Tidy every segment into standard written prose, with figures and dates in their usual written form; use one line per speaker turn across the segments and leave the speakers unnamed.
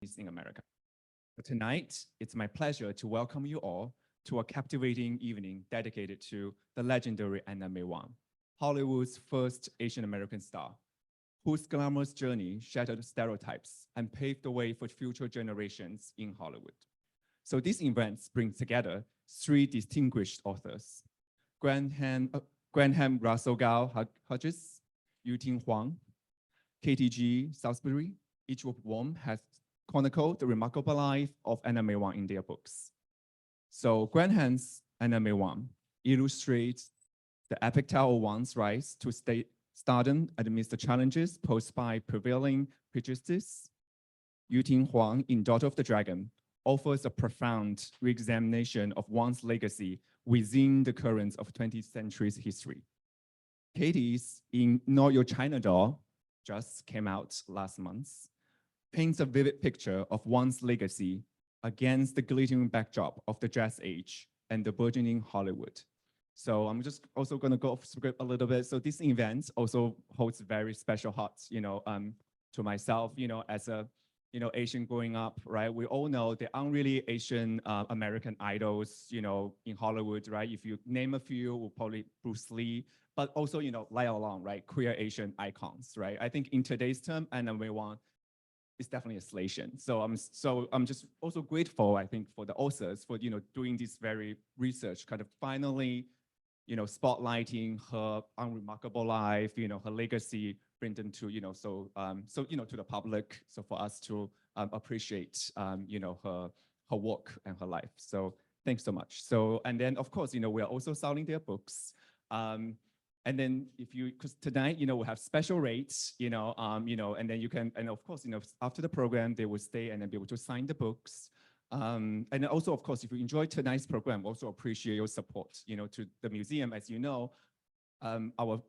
in America. Tonight, it's my pleasure to welcome you all to a captivating evening dedicated to the legendary Anna May Wong, Hollywood's first Asian American star, whose glamorous journey shattered stereotypes and paved the way for future generations in Hollywood. So these events bring together three distinguished authors: Graham Russell Gao Hodges, Yunte Huang, Katie Gee Salisbury, each of whom has chronicled the remarkable life of Anna May Wong in their books. So Graham's Anna May Wong illustrates the epic tale of Wong's rise to stardom amidst the challenges posed by prevailing prejudices. Yunte Huang, in Daughter of the Dragon, offers a profound re-examination of Wong's legacy within the currents of 20th century's history. Katie's in Not Your China Doll, just came out last month, paints a vivid picture of Wong's legacy against the glittering backdrop of the jazz age and the burgeoning Hollywood. So I'm just also going to go off script a little bit. So this event also holds very special hearts, to myself, as a Asian growing up, right? We all know there aren't really Asian American idols, in Hollywood, right? If you name a few, we'll probably Bruce Lee, but also, right along, right? Queer Asian icons, right? I think in today's term, Anna May Wong is definitely a sensation. So I'm just also grateful, I think, for the authors for, doing this very research, kind of finally, spotlighting her unremarkable life, her legacy, bring them to, to the public. So for us to appreciate, her work and her life. So thanks so much. So, and then of course, we are also selling their books. And then because tonight, we have special rates, and then you can, and of course, after the program, they will stay and then be able to sign the books. And also, of course, if you enjoyed tonight's program, also appreciate your support, to the museum. As you know, our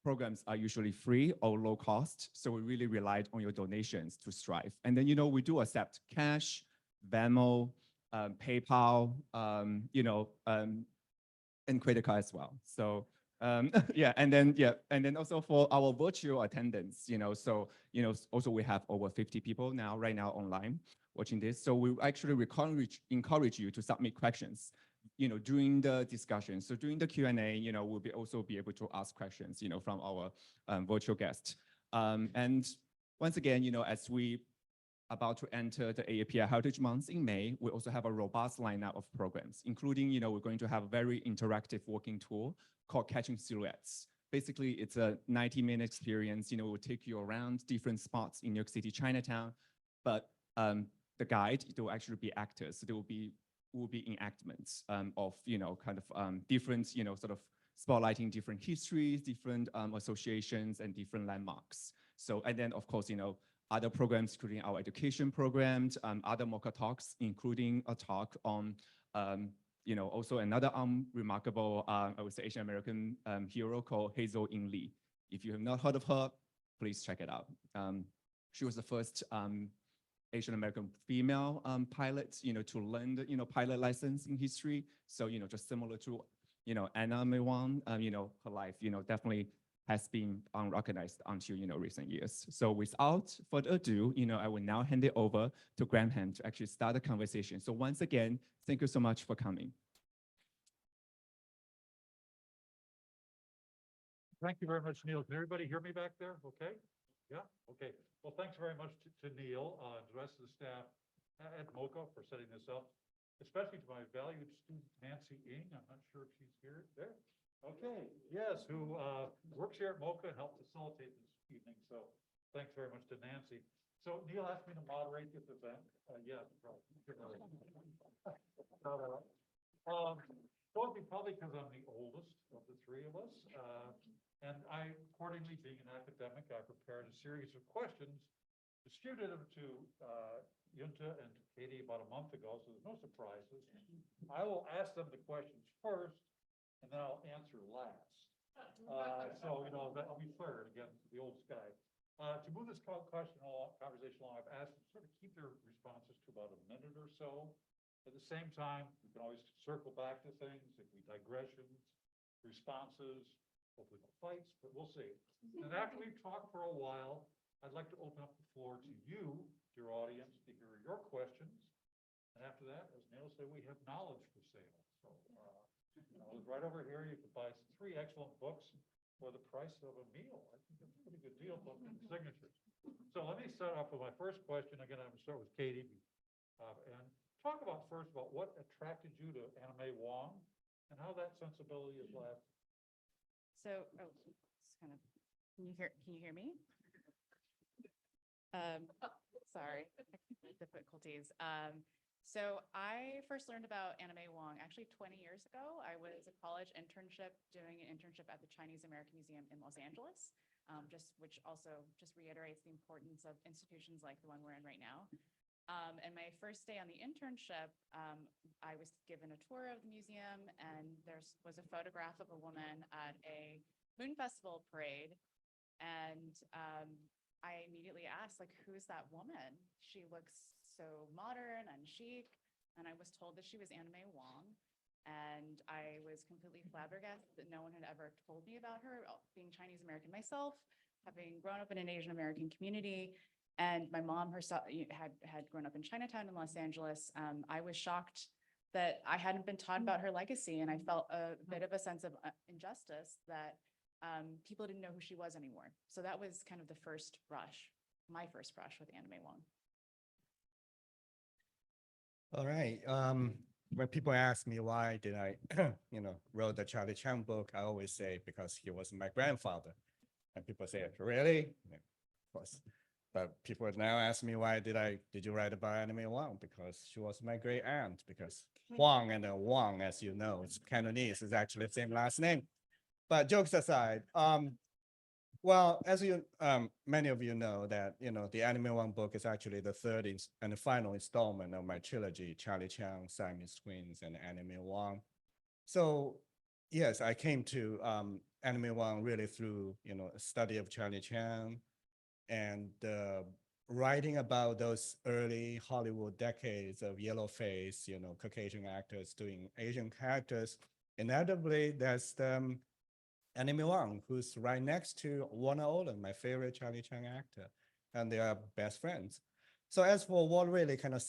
programs are usually free or low cost. So we really relied on your donations to strive. And then, we do accept cash, Venmo, PayPal, and credit card as well. So and then also for our virtual attendance, also we have over 50 people right now online watching this. So we actually encourage you to submit questions, during the discussion. So during the Q&A, we'll also be able to ask questions, from our virtual guests. And once again, as we about to enter the AAPI Heritage Month in May, we also have a robust lineup of programs, including, we're going to have a very interactive walking tour called Catching Silhouettes. Basically, it's a 90-minute experience. We'll take you around different spots in New York City, Chinatown, but the guide, there will actually be actors. So there will be enactments of, kind of different, sort of spotlighting different histories, different associations, and different landmarks. So, and then of course, other programs, including our education programs, other MOCA talks, including a talk on, also another remarkable, I would say, Asian American hero called Hazel In Lee. If you have not heard of her, please check it out. She was the first Asian American female pilot, to learn the, pilot license in history. So, just similar to, Anna May Wong, her life, definitely has been unrecognized until, recent years. So without further ado, I will now hand it over to Graham to actually start the conversation. So once again, thank you so much for coming.
Thank you very much, Neil. Can everybody hear me back there? Okay? Yeah? Okay. Well, thanks very much to Neil and the rest of the staff at MOCA for setting this up, especially to my valued student, Nancy Ng. I'm not sure if she's here. There. Okay. Yes, who works here at MOCA and helped facilitate this evening. So thanks very much to Nancy. So Neil asked me to moderate this event. Yeah, probably. Probably because I'm the oldest of the three of us. And I, accordingly, being an academic, I prepared a series of questions distributed to Yunte and Katie about a month ago, so there's no surprises. I will ask them the questions first, and then I'll answer last. So, I'll be third, again, the oldest guy. To move this conversation along, I've asked them to sort of keep their responses to about a minute or so. At the same time, we can always circle back to things, if we digressions, responses, hopefully no fights, but we'll see. And after we've talked for a while, I'd like to open up the floor to you dear audience, to hear your questions. And after that, as Neil said, we have knowledge for sale. So, right over here, you can buy 3 excellent books for the price of a meal. I think that's a pretty good deal for signatures. So let me start off with my first question. Again, I'm going to start with Katie. And talk about first about what attracted you to Anna May Wong and how that sensibility is lasted.
So, it's kind of, can you hear me? Sorry, difficulties. So I first learned about Anna May Wong actually 20 years ago. I was a college internship doing an internship at the Chinese American Museum in Los Angeles, which also just reiterates the importance of institutions like the one we're in right now. And my first day on the internship, I was given a tour of the museum, and there was a photograph of a woman at a Moon Festival parade. And I immediately asked, like, who's that woman? She looks so modern and chic. And I was told that she was Anna May Wong. And I was completely flabbergasted that no one had ever told me about her, being Chinese American myself, having grown up in an Asian American community. And my mom herself had grown up in Chinatown in Los Angeles. I was shocked that I hadn't been taught about her legacy, and I felt a bit of a sense of injustice that people didn't know who she was anymore. So that was kind of the first brush, my first brush with Anna May Wong.
All right. When people ask me why did I, wrote the Charlie Chan book, I always say because he was my grandfather. And people say, really? Yeah, of course. But people now ask me why did you write about Anna May Wong? Because she was my great aunt. Because Huang and Wong, as you know, it's Cantonese, is actually the same last name. But jokes aside, well, as many of you know that, the Anna May Wong book is actually the third and the final installment of my trilogy, Charlie Chan, Siamese Twins, and Anna May Wong. So yes, I came to Anna May Wong really through, a study of Charlie Chan and writing about those early Hollywood decades of yellow face, Caucasian actors doing Asian characters. Inevitably, there's Anna May Wong, who's right next to Warner Olin, my favorite Charlie Chan actor, and they are best friends. So as for what really kind of,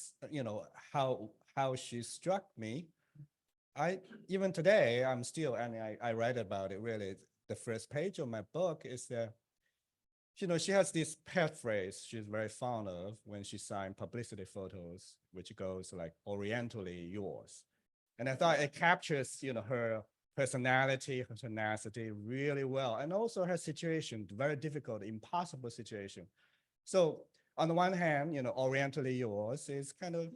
how she struck me, even today, I'm still, and I write about it really, the first page of my book is that, she has this pet phrase she's very fond of when she signed publicity photos, which goes like, orientally yours. And I thought it captures, her personality, her tenacity really well, and also her situation, very difficult, impossible situation. So on the one hand, orientally yours is kind of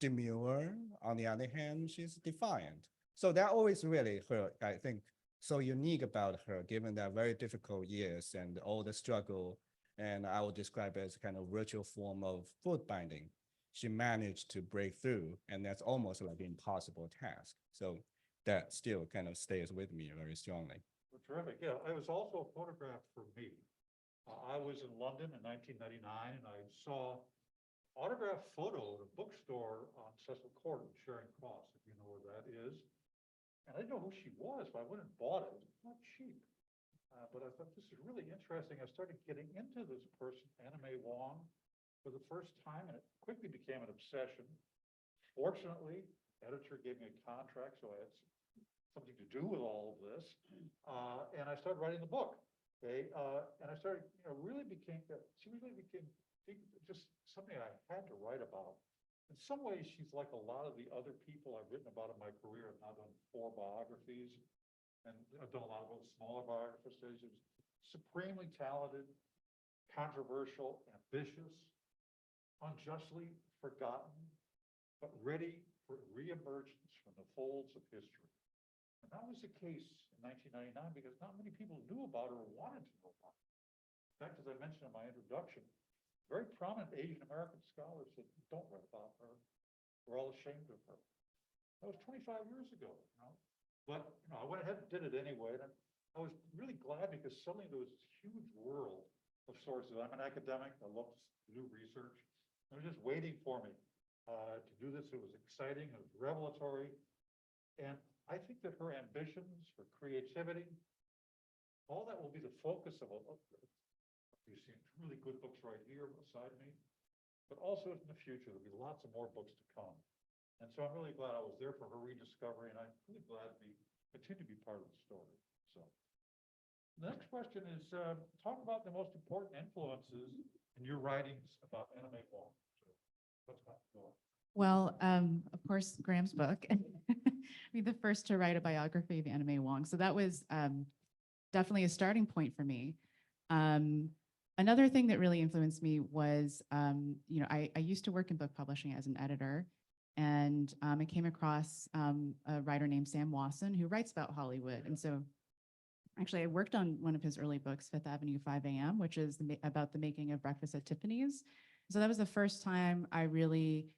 demure. On the other hand, she's defiant. So that always really her, I think, so unique about her, given that very difficult years and all the struggle. And I would describe it as a kind of virtual form of foot binding. She managed to break through, and that's almost like an impossible task. So that still kind of stays with me very strongly.
Well, terrific. Yeah, it was also a photograph for me. I was in London in 1999, and I saw autographed photo at a bookstore on Cecil Court in Charing Cross, if you know where that is. And I didn't know who she was, but I went and bought it. It was not cheap. But I thought this is really interesting. I started getting into this person, Anna May Wong, for the first time, and it quickly became an obsession. Fortunately, editor gave me a contract, so I had something to do with all of this. And I started writing the book. Okay, and I started, she really became just something I had to write about. In some ways, she's like a lot of the other people I've written about in my career. I've now done 4 biographies, and I've done a lot of those smaller biographies. She's supremely talented, controversial, ambitious, unjustly forgotten, but ready for reemergence from the folds of history. And that was the case in 1999 because not many people knew about her or wanted to know about her. In fact, as I mentioned in my introduction, very prominent Asian American scholars said, don't write about her. We're all ashamed of her. That was 25 years ago, But I went ahead and did it anyway. And I was really glad because suddenly there was this huge world of sources. I'm an academic. I love to do research. It was just waiting for me to do this. It was exciting. It was revelatory. And I think that her ambitions, her creativity, all that will be the focus of you see really good books right here beside me. but also in the future, there'll be lots of more books to come. And so I'm really glad I was there for her rediscovery, and I'm really glad to continue to be part of the story. So the next question is, talk about the most important influences in your writings about Anna May Wong. So what's that going?
Well, of course, Graham's book. Be the first to write a biography of Anna May Wong. So that was definitely a starting point for me. Another thing that really influenced me was, I used to work in book publishing as an editor, and I came across a writer named Sam Wasson who writes about Hollywood. And so actually I worked on one of his early books, Fifth Avenue 5 a.m., which is about the making of Breakfast at Tiffany's. So that was the first time I really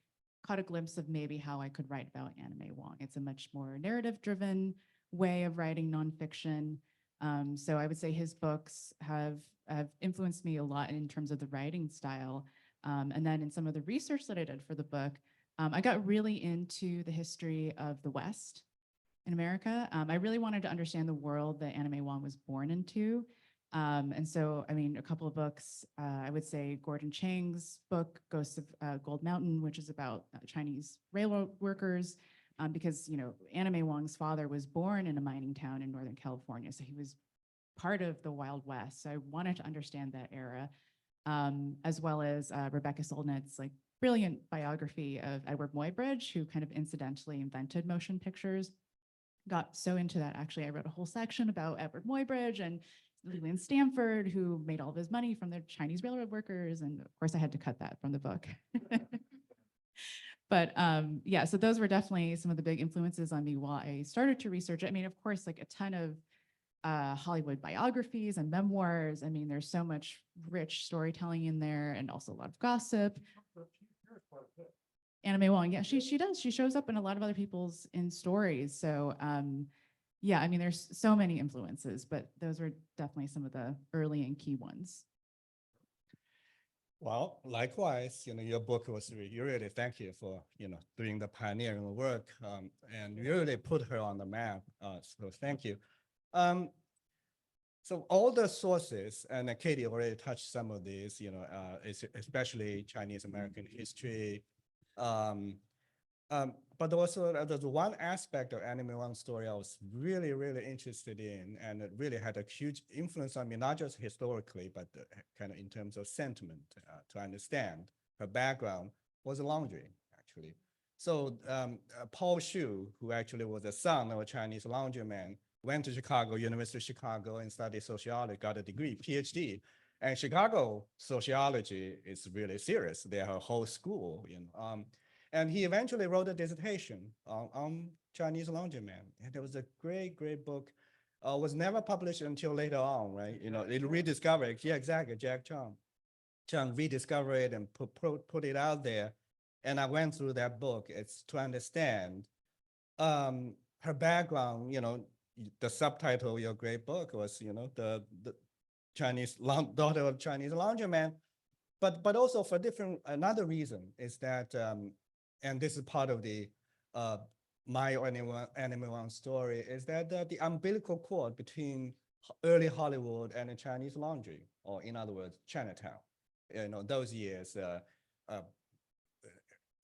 caught a glimpse of maybe how I could write about Anna May Wong. It's a much more narrative-driven way of writing nonfiction. So I would say his books have influenced me a lot in terms of the writing style. And then in some of the research that I did for the book, I got really into the history of the West in America. I really wanted to understand the world that Anna May Wong was born into. And so, I mean, a couple of books, I would say Gordon Chang's book, Ghosts of Gold Mountain, which is about Chinese railroad workers, because, Anna May Wong's father was born in a mining town in Northern California. So he was part of the Wild West. So I wanted to understand that era, as well as Rebecca Solnit's brilliant biography of Edward Muybridge, who kind of incidentally invented motion pictures. Got so into that, actually, I wrote a whole section about Edward Muybridge and Leland Stanford, who made all of his money from the Chinese railroad workers. And of course, I had to cut that from the book. But yeah, so those were definitely some of the big influences on me while I started to research it. I mean, of course, a ton of Hollywood biographies and memoirs. I mean, there's so much rich storytelling in there, and also a lot of gossip. Anna May Wong, yeah, she does. She shows up in a lot of other people's stories. So yeah, I mean, there's so many influences, but those were definitely some of the early and key ones.
Well, likewise, your book was really thank you for, doing the pioneering work, and you really put her on the map. So thank you. So all the sources, and Katie already touched some of these, especially Chinese American history. But also there's one aspect of Anna May Wong's story I was really, really interested in, and it really had a huge influence on me, not just historically, but kind of in terms of sentiment, to understand her background, was laundry, actually. So Paul Shu, who actually was the son of a Chinese laundryman, went to Chicago, University of Chicago, and studied sociology, got a degree, PhD. And Chicago sociology is really serious. They are a whole school, and he eventually wrote a dissertation on Chinese laundryman. And it was a great, great book. Was never published until later on, right? It rediscovered, yeah, exactly, Jack Chang rediscovered it and put it out there. And I went through that book. It's to understand her background. The subtitle of your great book was, the Chinese daughter of Chinese laundryman. But also for another reason is that, and this is part of the my Anna May Wong story, is that the umbilical cord between early Hollywood and the Chinese laundry, or in other words, Chinatown. Those years,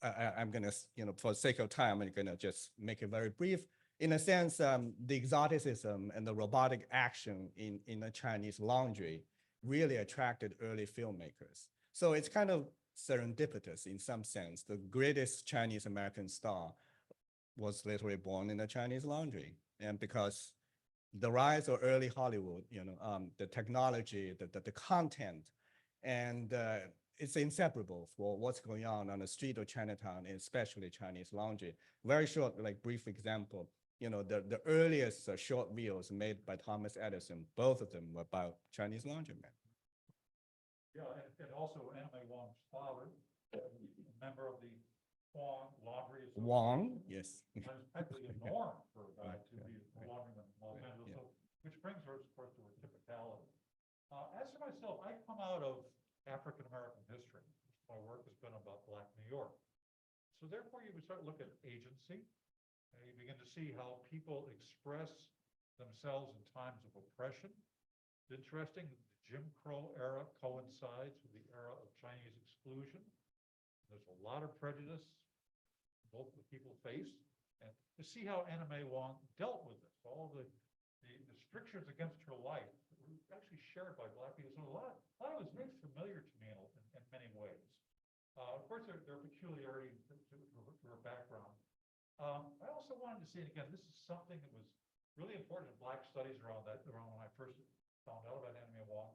I'm gonna, for the sake of time, I'm gonna just make it very brief. In a sense, the exoticism and the robotic action in the Chinese laundry really attracted early filmmakers. So it's kind of serendipitous in some sense. The greatest Chinese American star was literally born in the Chinese laundry. And because the rise of early Hollywood, the technology, the content, and it's inseparable for what's going on the street of Chinatown, and especially Chinese laundry. Very short, brief example, the earliest short reels made by Thomas Edison, both of them were about Chinese laundrymen.
Yeah, and also Anna May Wong's father, a member of the Huang Laundry Association.
Wong, yes.
And it's practically a norm for a guy to be a laundryman in Los Angeles,
Yeah.
so, which brings her, of course, to her typicality. As for myself, I come out of African-American history. My work has been about Black New York. So therefore, you would start to look at agency, and you begin to see how people express themselves in times of oppression. It's interesting that the Jim Crow era coincides with the era of Chinese exclusion. There's a lot of prejudice both the people face, and to see how Anna May Wong dealt with this, all the strictures against her life that were actually shared by Black people. So a lot of it was very familiar to me in many ways. Of course, there are peculiarities to her background. I also wanted to say, and again, this is something that was really important in Black studies around when I first found out about Anna May Wong,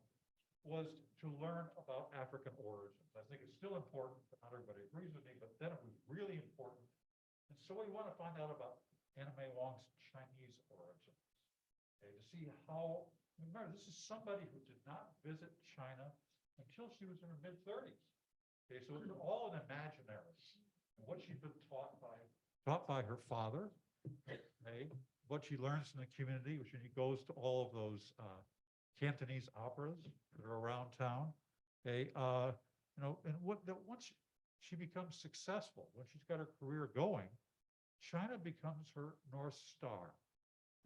was to learn about African origins. I think it's still important, but not everybody agrees with me, but then it was really important. And so we want to find out about Anna May Wong's Chinese origins, okay, to see how, remember, this is somebody who did not visit China until she was in her mid-30s. Okay, so it's all an imaginary. And what she's been taught by her father, okay, what she learns in the community, which she goes to all of those Cantonese operas that are around town. Okay, you know, and once she becomes successful, when she's got her career going, China becomes her North Star.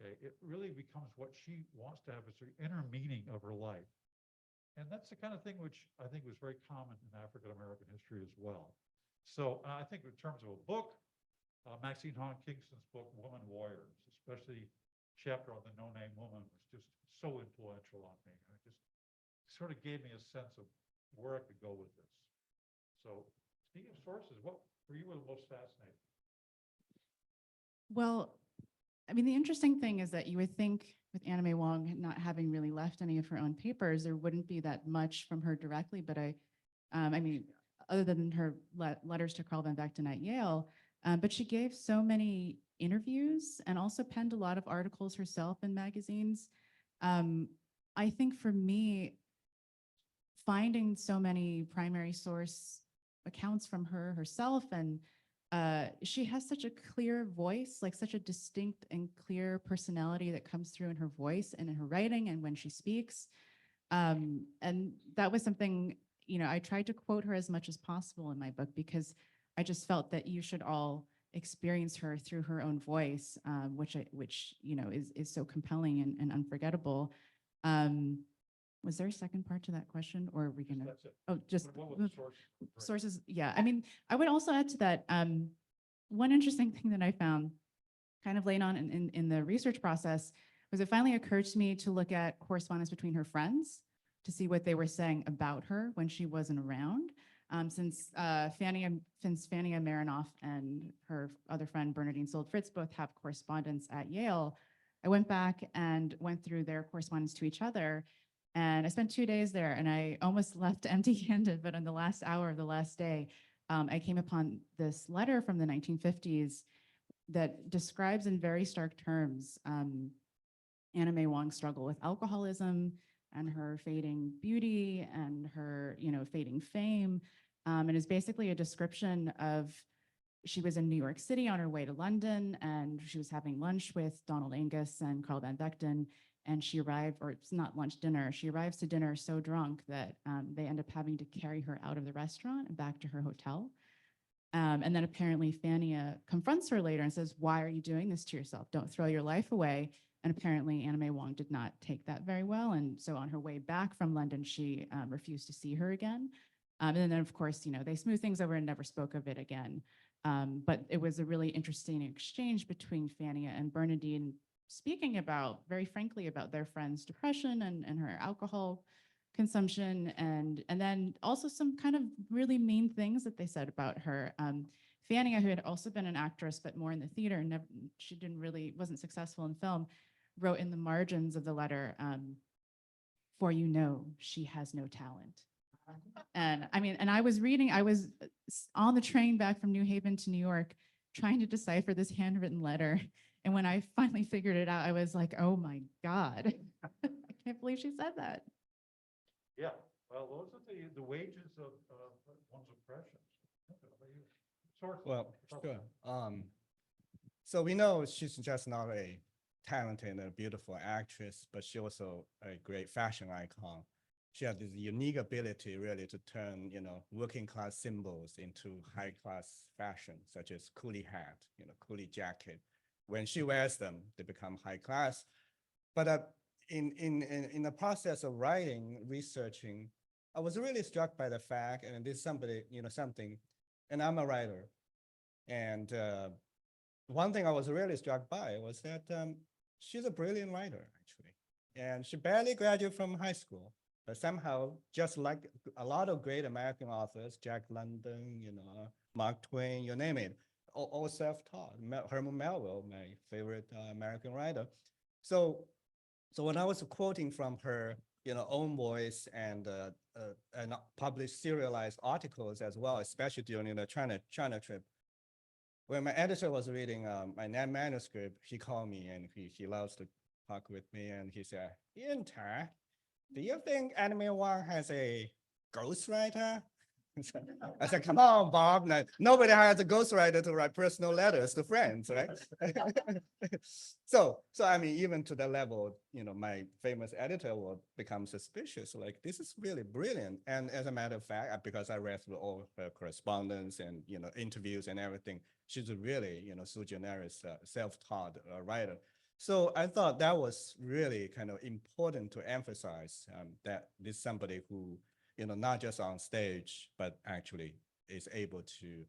Okay, it really becomes what she wants to have as her inner meaning of her life. And that's the kind of thing which I think was very common in African-American history as well. So I think in terms of a book, Maxine Hong Kingston's book, Woman Warriors, especially chapter on the no-name woman, was just so influential on me. It just sort of gave me a sense of where I could go with this. So speaking of sources, what for you were the most fascinating?
Well, I mean, the interesting thing is that you would think with Anna May Wong not having really left any of her own papers, there wouldn't be that much from her directly. But I mean, other than her letters to Carl Van Vechten at Yale, but she gave so many interviews and also penned a lot of articles herself in magazines. I think for me, finding so many primary source accounts from her herself, and she has such a clear voice, like such a distinct and clear personality that comes through in her voice and in her writing and when she speaks. And that was something, you know, I tried to quote her as much as possible in my book because I just felt that you should all experience her through her own voice, which you know is so compelling and unforgettable. Was there a second part to that question, or are we gonna?
That's it.
Oh, just
What was the source?
sources. Yeah, I mean, I would also add to that. One interesting thing that I found, kind of late on in the research process, was it finally occurred to me to look at correspondence between her friends to see what they were saying about her when she wasn't around. Since Fanny Marinoff and her other friend Bernadine Sold Fritz both have correspondence at Yale, I went back and went through their correspondence to each other. And I spent 2 days there and I almost left empty-handed, but on the last hour of the last day, I came upon this letter from the 1950s that describes in very stark terms Anna May Wong's struggle with alcoholism and her fading beauty and her, you know, fading fame. And is basically a description of, she was in New York City on her way to London and she was having lunch with Donald Angus and Carl Van Vechten. And she arrived, or it's not lunch, dinner. She arrives to dinner so drunk that they end up having to carry her out of the restaurant and back to her hotel. And then apparently Fanny confronts her later and says, "Why are you doing this to yourself? Don't throw your life away." And apparently Anna May Wong did not take that very well. And so on her way back from London, she refused to see her again. And then of course, you know, they smoothed things over and never spoke of it again. But it was a really interesting exchange between Fanny and Bernadine, speaking about, very frankly, about their friend's depression and her alcohol consumption, and then also some kind of really mean things that they said about her. Fanny, who had also been an actress, but more in the theater, and she wasn't successful in film, wrote in the margins of the letter, "For you know, she has no talent." And I mean, and I was on the train back from New Haven to New York, trying to decipher this handwritten letter. And when I finally figured it out, I was like, oh my God, I can't believe she said that.
Yeah, well, those are the wages of one's oppression.
Well, sure. So we know she's just not a talented and beautiful actress, but she also a great fashion icon. She had this unique ability really to turn, you know, working class symbols into high class fashion, such as coolie hat, you know, coolie jacket. When she wears them, they become high class. But in the process of writing, researching, I was really struck by the fact, and this is something and I'm a writer. And one thing I was really struck by was that she's a brilliant writer, actually. And she barely graduated from high school, but somehow, just like a lot of great American authors, Jack London, Mark Twain, you name it, all self-taught. Herman Melville, my favorite American writer. So when I was quoting from her, own voice and published serialized articles as well, especially during the China trip, when my editor was reading my manuscript, he called me and he loves to talk with me, and he said, "Yunte, do you think Anna May Wong has a ghostwriter?" I said, "Come on, Bob. Nobody has a ghostwriter to write personal letters to friends, right?" So I mean, even to the level, my famous editor will become suspicious. Like, this is really brilliant. And as a matter of fact, because I read through all her correspondence and interviews and everything, she's a really sui generis, self-taught writer. So I thought that was really kind of important to emphasize that this is somebody who, not just on stage, but actually is able to,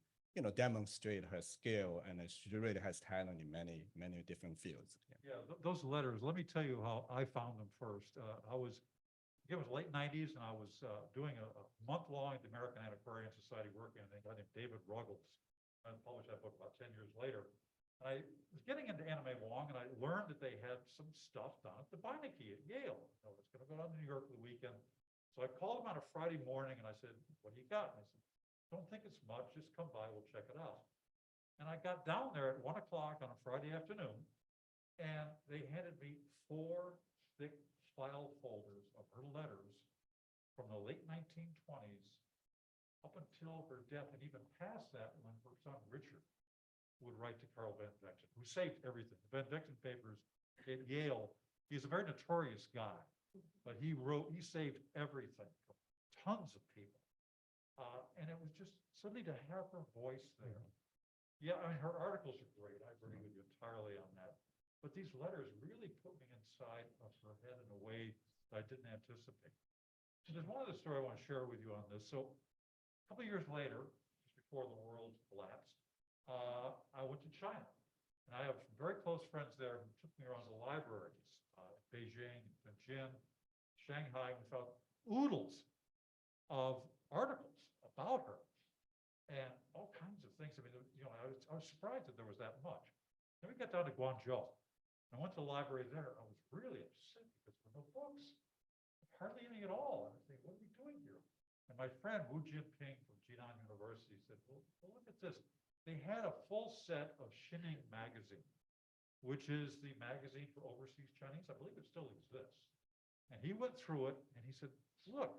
demonstrate her skill, and she really has talent in many, many different fields.
Yeah, those letters, let me tell you how I found them first. It was late 90s, and I was doing a month-long at the American Antiquarian Society working on a guy named David Ruggles. I published that book about 10 years later. And I was getting into Anna May Wong, and I learned that they had some stuff down at the Beinecke at Yale. I was going to go down to New York for the weekend. So I called him on a Friday morning, and I said, "What do you got?" And I said, "Don't think it's much. Just come by. We'll check it out." And I got down there at 1 o'clock on a Friday afternoon, and they handed me 4 thick file folders of her letters from the late 1920s up until her death, and even past that when her son Richard would write to Carl Van Vechten, who saved everything. The Van Vechten papers at Yale, he's a very notorious guy, but he saved everything from tons of people. And it was just suddenly to have her voice there. Yeah, I mean, her articles are great. I agree with you entirely on that. But these letters really put me inside of her head in a way that I didn't anticipate. So there's one other story I want to share with you on this. So a couple of years later, just before the world collapsed, I went to China, and I have some very close friends there who took me around the libraries, Beijing, Beijing, Shanghai. We found oodles of articles about her and all kinds of things. I mean, I was surprised that there was that much. Then we got down to Guangzhou. I went to the library there. I was really upset because there were no books, hardly any at all. And I was thinking, what are we doing here? And my friend Wu Jinping from Jinan University said, well, look at this. They had a full set of Xining magazine, which is the magazine for overseas Chinese. I believe it still exists. And he went through it and he said, look,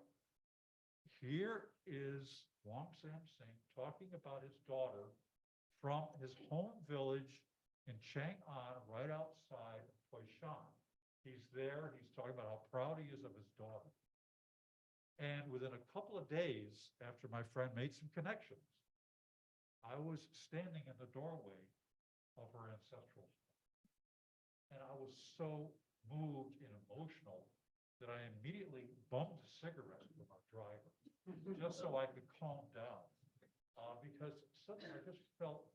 here is Wang Samsing talking about his daughter from his home village in Chang'an, right outside of Toishan. He's there, he's talking about how proud he is of his daughter. And within a couple of days, after my friend made some connections, I was standing in the doorway of her ancestral home. And I was so moved and emotional that I immediately bummed a cigarette from our driver, just so I could calm down. Because suddenly I just felt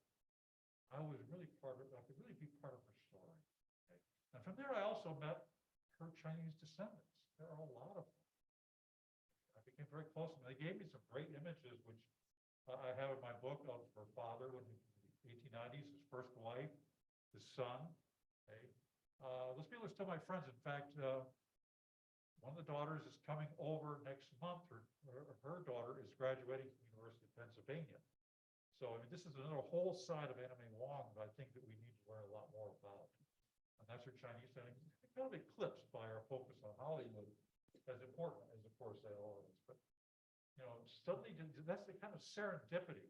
I was really I could really be part of her story. Okay? And from there, I also met her Chinese descendants. There are a lot of them. I became very close to them. They gave me some great images, which I have in my book of her father when he was in the 1890s, his first wife, his son. Okay? Those people are still my friends. In fact, one of the daughters is coming over next month. Her daughter is graduating from the University of Pennsylvania. So, I mean, this is another whole side of Anna May Wong that I think that we need to learn a lot more about. And that's her Chinese thing. It's kind of eclipsed by our focus on Hollywood, as important as, of course, they all is. But, suddenly that's the kind of serendipity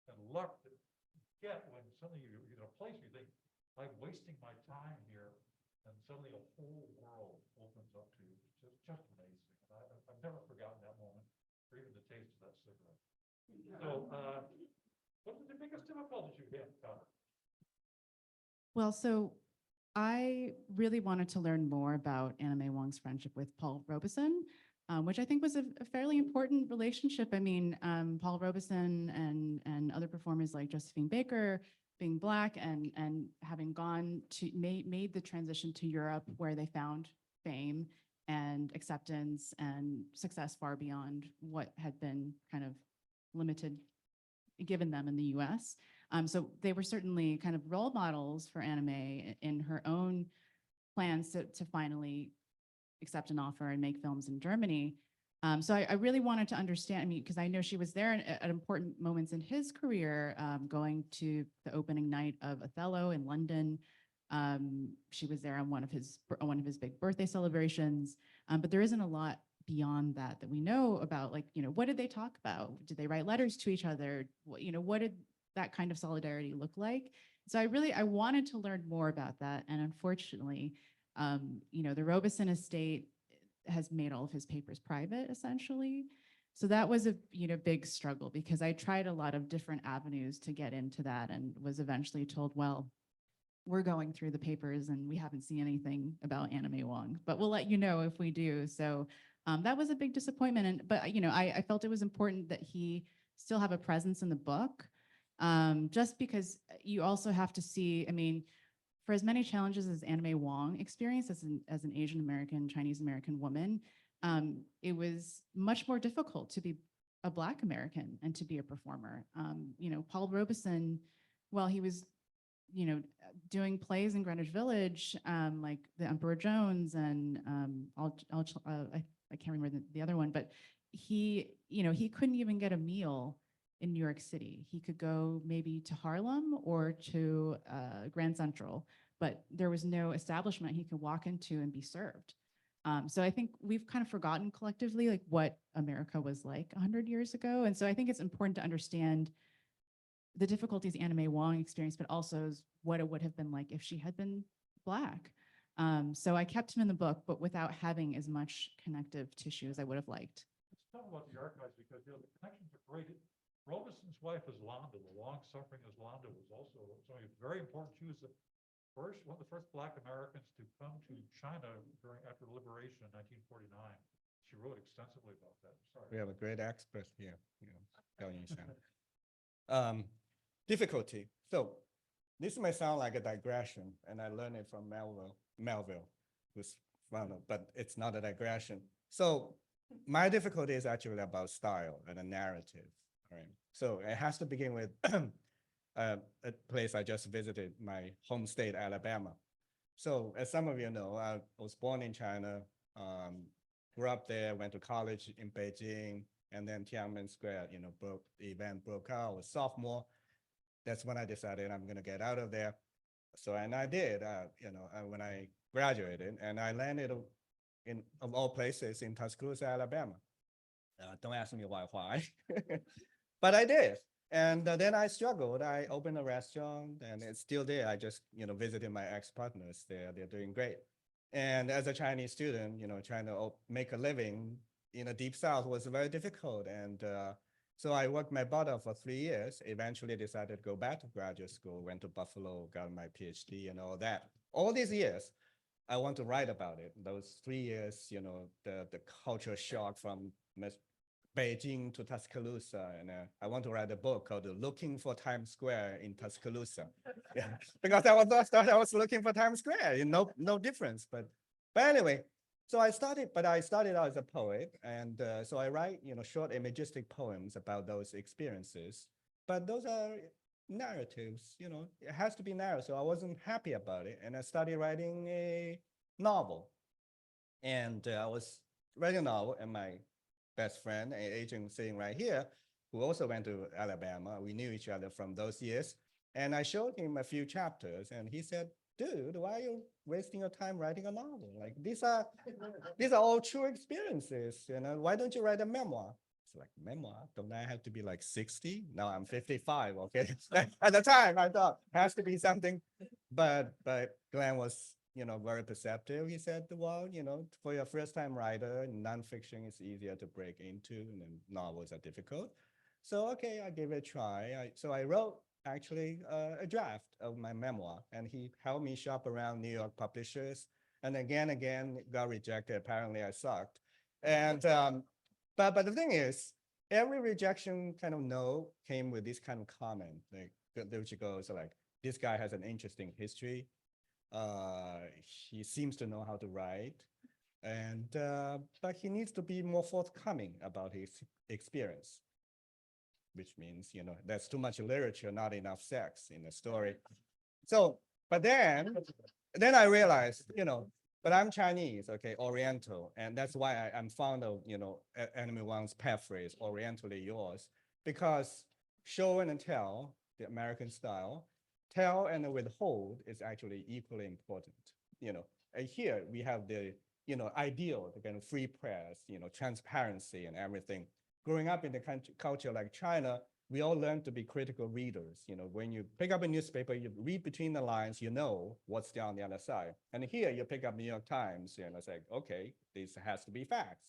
and luck that you get when suddenly you're in a place you think, I'm wasting my time here, and suddenly a whole world opens up to you. It's just amazing. And I've never forgotten that moment, or even the taste of that cigarette. So, what are the biggest difficulties you have encountered?
Well, so I really wanted to learn more about Anna May Wong's friendship with Paul Robeson. which I think was a fairly important relationship. I mean, Paul Robeson and other performers like Josephine Baker being Black and having gone to made the transition to Europe, where they found fame and acceptance and success far beyond what had been kind of limited given them in the US. So they were certainly kind of role models for Anna May in her own plans to finally accept an offer and make films in Germany. So I really wanted to understand, I mean, because I know she was there at important moments in his career, going to the opening night of Othello in London. She was there on one of his big birthday celebrations, but there isn't a lot beyond that we know about. Like, you know, what did they talk about? Did they write letters to each other? What did that kind of solidarity look like? So I wanted to learn more about that, and unfortunately, the Robeson estate has made all of his papers private, essentially. So that was a big struggle, because I tried a lot of different avenues to get into that and was eventually told, well, we're going through the papers and we haven't seen anything about Anna May Wong, but we'll let you know if we do. So that was a big disappointment. But I felt it was important that he still have a presence in the book, just because you also have to see, I mean, for as many challenges as Anna May Wong experienced as an Asian American, Chinese American woman, it was much more difficult to be a Black American and to be a performer. Paul Robeson, while he was, doing plays in Greenwich Village, like The Emperor Jones and I can't remember the other one, but he couldn't even get a meal in New York City. He could go maybe to Harlem or to Grand Central, but there was no establishment he could walk into and be served. So I think we've kind of forgotten collectively like what America was like 100 years ago. And so I think it's important to understand the difficulties Anna May Wong experienced, but also what it would have been like if she had been Black. So I kept him in the book, but without having as much connective tissue as I would have liked.
Let's talk about the archives, because the connections are great. Robeson's wife is Londa, the long-suffering Londa, was also something very important. She was one of the first Black Americans to come to China after liberation in 1949. She wrote extensively about that. Sorry.
We have a great expert here, telling you something. Difficulty. So this may sound like a digression, and I learned it from Melville, who's founder, but it's not a digression. So my difficulty is actually about style and a narrative. All right. So it has to begin with a place I just visited, my home state, Alabama. So as some of you know, I was born in China, grew up there, went to college in Beijing, and then Tiananmen Square, the event broke out. I was sophomore. That's when I decided I'm going to get out of there. So, and I did, when I graduated, and I landed of all places, in Tuscaloosa, Alabama. Don't ask me why, but I did. And then I struggled. I opened a restaurant, and it's still there. I just, visited my ex-partners there. They're doing great. And as a Chinese student, trying to make a living in the Deep South was very difficult. And so I worked my butt off for 3 years, eventually decided to go back to graduate school, went to Buffalo, got my PhD and all that. All these years, I want to write about it. Those 3 years, the culture shock from Beijing to Tuscaloosa. And I want to write a book called Looking for Times Square in Tuscaloosa. Yeah, because I was looking for Times Square, no difference. But anyway, so I started out as a poet. And so I write, short imagistic poems about those experiences. But those are narratives, it has to be narrow. So I wasn't happy about it. And I started writing a novel. And I was writing a novel, and my best friend, an agent sitting right here, who also went to Alabama. We knew each other from those years. And I showed him a few chapters, and he said, dude, why are you wasting your time writing a novel? Like, these are all true experiences, why don't you write a memoir? It's like, memoir? Don't I have to be like 60? Now I'm 55, okay? At the time, I thought, has to be something. But Glenn was, very perceptive. He said, well, for your first-time writer, nonfiction is easier to break into, and then novels are difficult. So, okay, I gave it a try. So I wrote, actually, a draft of my memoir, and he helped me shop around New York publishers, and again, got rejected. Apparently, I sucked. And but the thing is, every rejection kind of no came with this kind of comment, like which goes like, this guy has an interesting history. He seems to know how to write, and but he needs to be more forthcoming about his experience, which means, you know, there's too much literature, not enough sex in the story. So, but then I realized, you know, but I'm Chinese, okay, Oriental, and that's why I'm fond of, you know, Anna May Wong's paraphrase, Orientally yours, because show and tell, the American style, tell and withhold is actually equally important. You know, and here we have the, you know, ideal, the kind of free press, you know, transparency and everything. Growing up in a culture like China, we all learn to be critical readers. You know, when you pick up a newspaper, you read between the lines, you know what's there on the other side. And here you pick up New York Times, and it's like, okay, this has to be facts.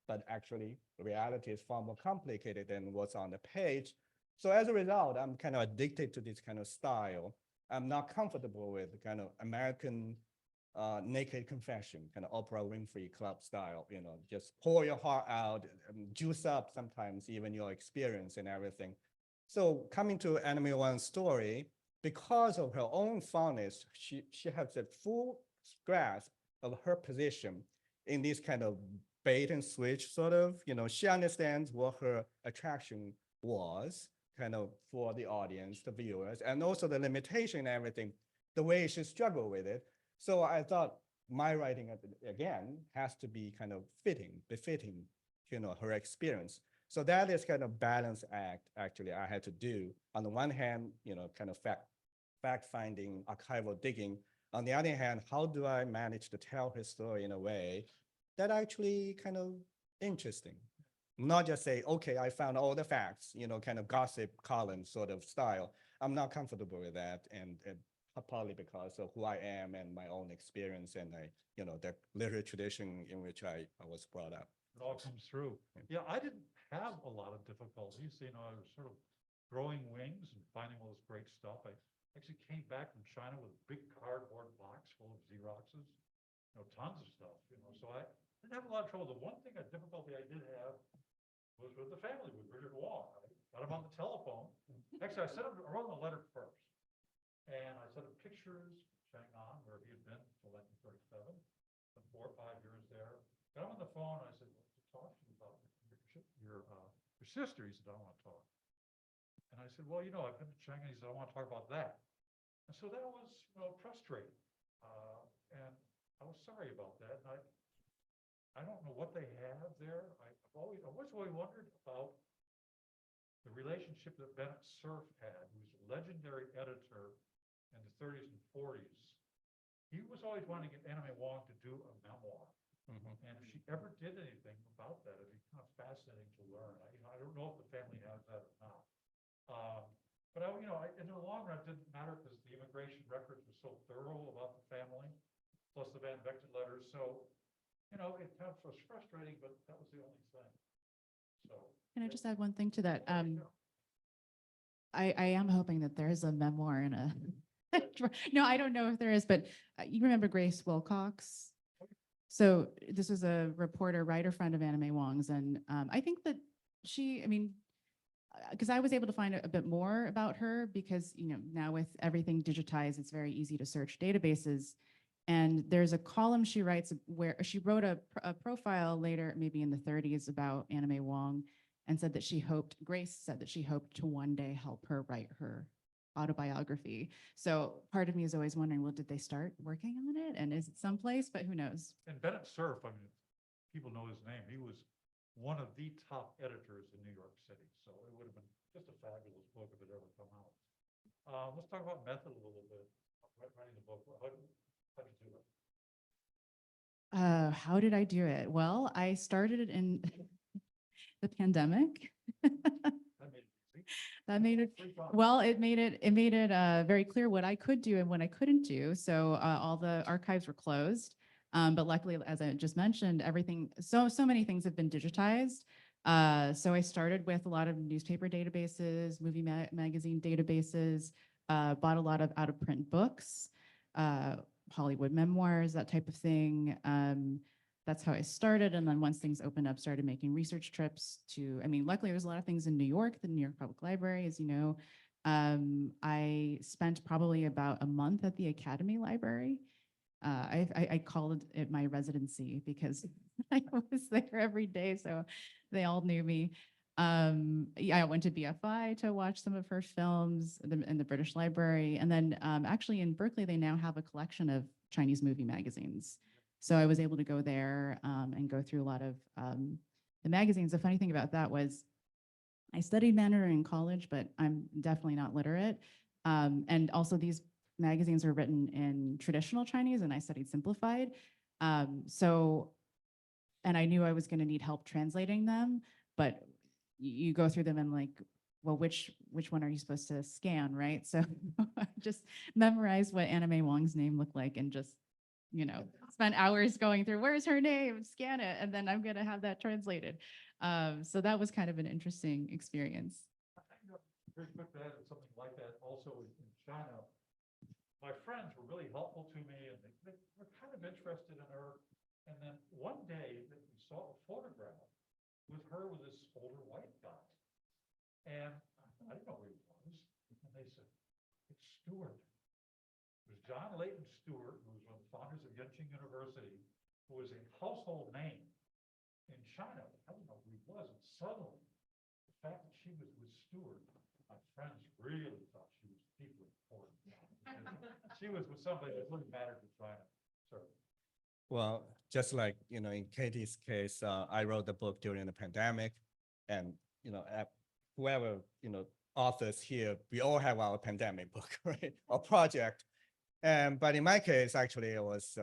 But actually, reality is far more complicated than what's on the page. So as a result, I'm kind of addicted to this kind of style. I'm not comfortable with kind of American naked confession, kind of Oprah Winfrey Club style, you know, just pour your heart out, juice up sometimes even your experience and everything. So coming to Anna May Wong's story, because of her own fondness, she has a full grasp of her position in this kind of bait and switch sort of, you know, she understands what her attraction was kind of for the audience, the viewers, and also the limitation and everything, the way she struggled with it. So I thought my writing, again, has to be kind of befitting, you know, her experience. So that is kind of balance act, actually, I had to do. On the one hand, you know, kind of fact-finding, archival digging. On the other hand, how do I manage to tell her story in a way that actually kind of interesting? Not just say, okay, I found all the facts, you know, kind of gossip column sort of style. I'm not comfortable with that. And partly because of who I am and my own experience and you know, the literary tradition in which I was brought up.
It all comes through. Yeah, I didn't have a lot of difficulties. You know, I was sort of growing wings and finding all this great stuff. I actually came back from China with a big cardboard box full of Xeroxes, you know, tons of stuff, you know, so I didn't have a lot of trouble. The one thing, a difficulty I did have was with the family, with Russell Gao. I got him on the telephone. Actually, I wrote him a letter first. And I sent him pictures of Shanghai, where he had been until 1937, and 4 or 5 years there. Got him on the phone, and I said, "Well, to talk to you about your sister." He said, "I don't want to talk." And I said, "Well, you know, I've been to Shanghai." He said, "I want to talk about that." And so that was, you know, frustrating. And I was sorry about that. And I don't know what they have there. I've always wondered about the relationship that Bennett Cerf had, who was a legendary editor in the 30s and 40s. He was always wanting to get Anna May Wong to do a memoir. And if she ever did anything about that, it'd be kind of fascinating to learn. I don't know if the family has that or not. But in the long run, it didn't matter because the immigration records were so thorough about the family, plus the Van Vechten letters. So, you know, it kind of was frustrating, but that was the only thing. So.
Can I just add one thing to that? I am hoping that there is a memoir in a. No, I don't know if there is, but you remember Grace Wilcox? So this was a reporter, writer friend of Anna May Wong's, and I think that because I was able to find a bit more about her because, you know, now with everything digitized, it's very easy to search databases. And there's a column she writes where she wrote a profile later, maybe in the 30s, about Anna May Wong, and said that Grace said that she hoped to one day help her write her autobiography. So part of me is always wondering, well, did they start working on it? And is it someplace? But who knows?
And Bennett Cerf, I mean, people know his name. He was one of the top editors in New York City. So it would have been just a fabulous book if it ever come out. Let's talk about method a little bit. Writing the book. How did you do it?
How did I do it? Well, I started it in the pandemic. That made it well, it made it very clear what I could do and what I couldn't do. So all the archives were closed. But luckily, as I just mentioned, so many things have been digitized. So I started with a lot of newspaper databases, movie magazine databases, bought a lot of out-of-print books, Hollywood memoirs, that type of thing. that's how I started. And then once things opened up, started making research trips to, I mean, luckily there was a lot of things in New York, the New York Public Library, as you know. I spent probably about a month at the Academy Library. I called it my residency because I was there every day, so they all knew me. Yeah, I went to BFI to watch some of her films in the British Library. And then actually in Berkeley, they now have a collection of Chinese movie magazines. So I was able to go there and go through a lot of the magazines. The funny thing about that was I studied Mandarin in college, but I'm definitely not literate. And also these magazines are written in traditional Chinese and I studied simplified. And I knew I was going to need help translating them, but you go through them and like, well, which one are you supposed to scan, right? So I just memorized what Anna May Wong's name looked like and just, spent hours going through, where's her name, scan it, and then I'm going to have that translated. So that was kind of an interesting experience.
Very quick to add something like that also in China. My friends were really helpful to me and they were kind of interested in her. And then one day we saw a photograph with her with this older white guy. And I didn't know who he was. And they said, it's Stewart. It was John Leighton Stewart, who was one of the founders of Yunte University, who was a household name in China. I didn't know who he was. And suddenly, the fact that she was with Stewart, my friends really thought she was deeply important. She was with somebody that really mattered to China. So.
Well, just like, in Katie's case, I wrote the book during the pandemic and, whoever, authors here, we all have our pandemic book, right? Or project. But in my case, actually, it was,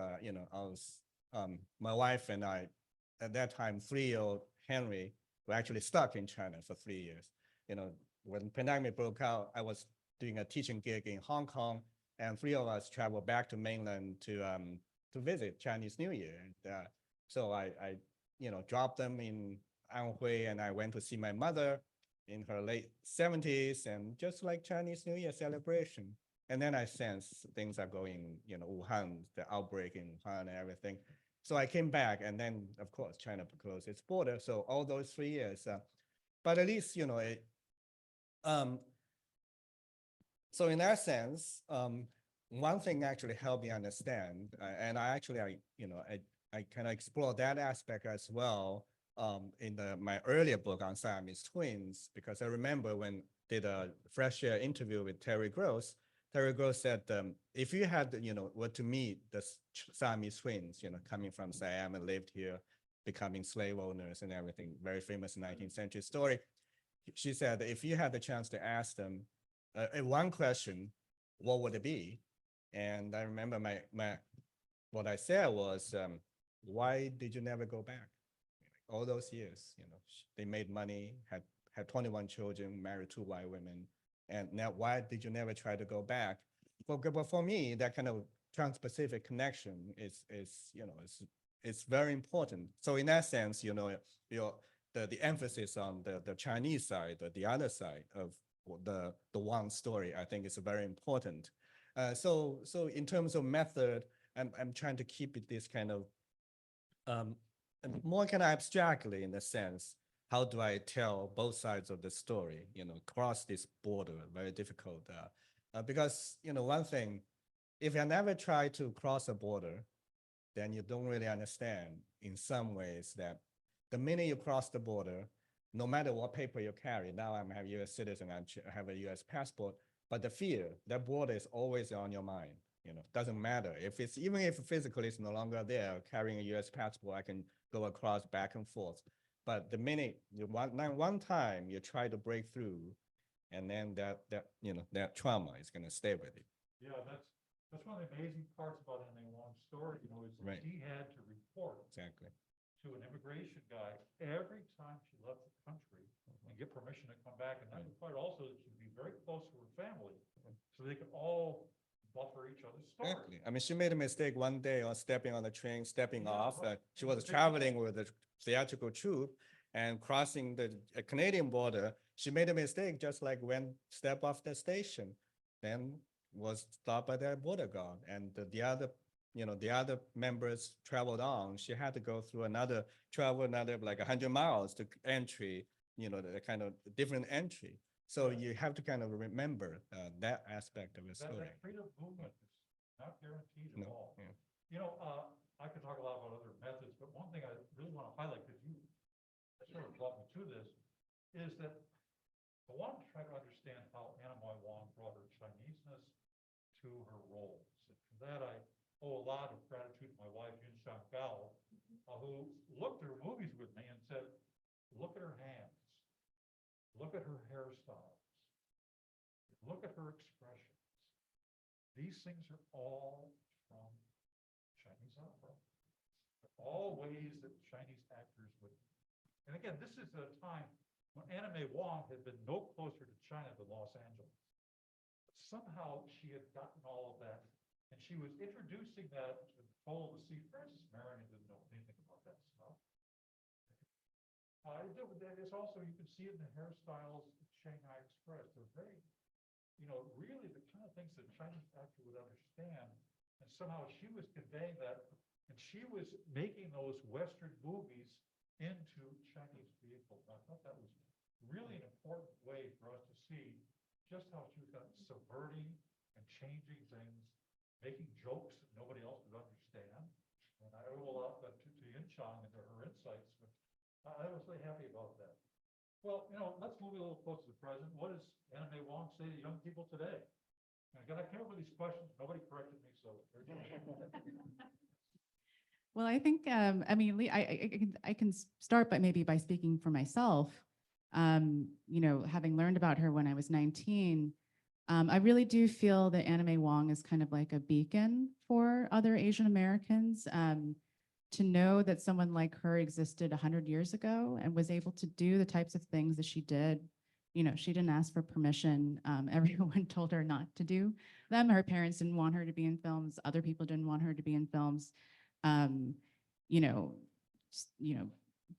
my wife and I, at that time, 3-year-old Henry, were actually stuck in China for 3 years. When the pandemic broke out, I was doing a teaching gig in Hong Kong, and 3 of us traveled back to mainland to visit Chinese New Year. And, so I dropped them in Anhui, and I went to see my mother in her late 70s, and just like Chinese New Year celebration. And then I sensed things are going, Wuhan, the outbreak in Wuhan and everything. So I came back, and then, of course, China closed its border. So all those 3 years, but at least, so in that sense, one thing actually helped me understand, and I kind of explore that aspect as well in my earlier book on Siamese twins, because I remember when did a Fresh Air interview with Terry Gross. Terry Gross said, if you had, were to meet the Siamese twins, coming from Siam and lived here, becoming slave owners and everything, very famous 19th century story. She said, if you had the chance to ask them one question, what would it be? And I remember what I said was, why did you never go back? All those years, they made money, had 21 children, married 2 white women. And now, why did you never try to go back? But for me, that kind of trans-Pacific connection is very important. So in that sense, the emphasis on the Chinese side, the other side of the Wang story, I think is very important. So in terms of method, I'm trying to keep it this kind of more kind of abstractly, in the sense, how do I tell both sides of the story, cross this border, very difficult. Because, one thing, if you never try to cross a border, then you don't really understand in some ways that the minute you cross the border, no matter what paper you carry, now I'm a US citizen, I have a US passport, but the fear, that border is always on your mind. Doesn't matter even if physically it's no longer there, carrying a US passport, I can go across back and forth. But the minute one time you try to break through, and then that trauma is going to stay with you.
Yeah, that's one of the amazing parts about Anna May Wong's story, is
Right.
she had to report
Exactly.
to an immigration guy every time she left the country and get permission to come back. And that required also that she be very close to her family, so they could all buffer each other's story.
Exactly. I mean, she made a mistake one day on stepping on the train, stepping off.
right.
She was traveling with a theatrical troupe and crossing the Canadian border. She made a mistake, just like when step off the station, then was stopped by the border guard. And the other the other members traveled on, she had to go through travel another like 100 miles to entry, the kind of different entry. So you have to kind of remember that aspect of the story.
That freedom movement is not guaranteed at
No,
all.
yeah.
I could talk a lot about other methods, but one thing I really want to highlight, because you sort of brought me to this, is that I want to try to understand how Anna May Wong brought her Chineseness to her roles. And for that, I owe a lot of gratitude to my wife, Yunte Huang, who looked at her movies with me and said, look at her hands, look at her hairstyles, look at her expressions. These things are all from Chinese opera. They're all ways that Chinese actors would. And again, this is a time when Anna May Wong had been no closer to China than Los Angeles. But somehow she had gotten all of that, and she was introducing that to the total to see. Frances Marion didn't know anything about that stuff. It's also, you can see it in the hairstyles that Shanghai Express. They're very, really the kind of things that a Chinese actor would understand. And somehow she was conveying that, and she was making those Western movies into Chinese vehicles. I thought that was really an important way for us to see just how she was kind of subverting and changing things, making jokes that nobody else would understand. And I owe a lot to Yin Chang and to her insights, but I was really happy about that. Well, let's move a little closer to the present. What does Anna May Wong say to young people today? And again, I came up with these questions. Nobody corrected me, so.
Well, I think, I can start, but maybe by speaking for myself. Having learned about her when I was 19, I really do feel that Anna May Wong is kind of like a beacon for other Asian Americans. To know that someone like her existed 100 years ago and was able to do the types of things that she did. She didn't ask for permission. Everyone told her not to do them. Her parents didn't want her to be in films. Other people didn't want her to be in films.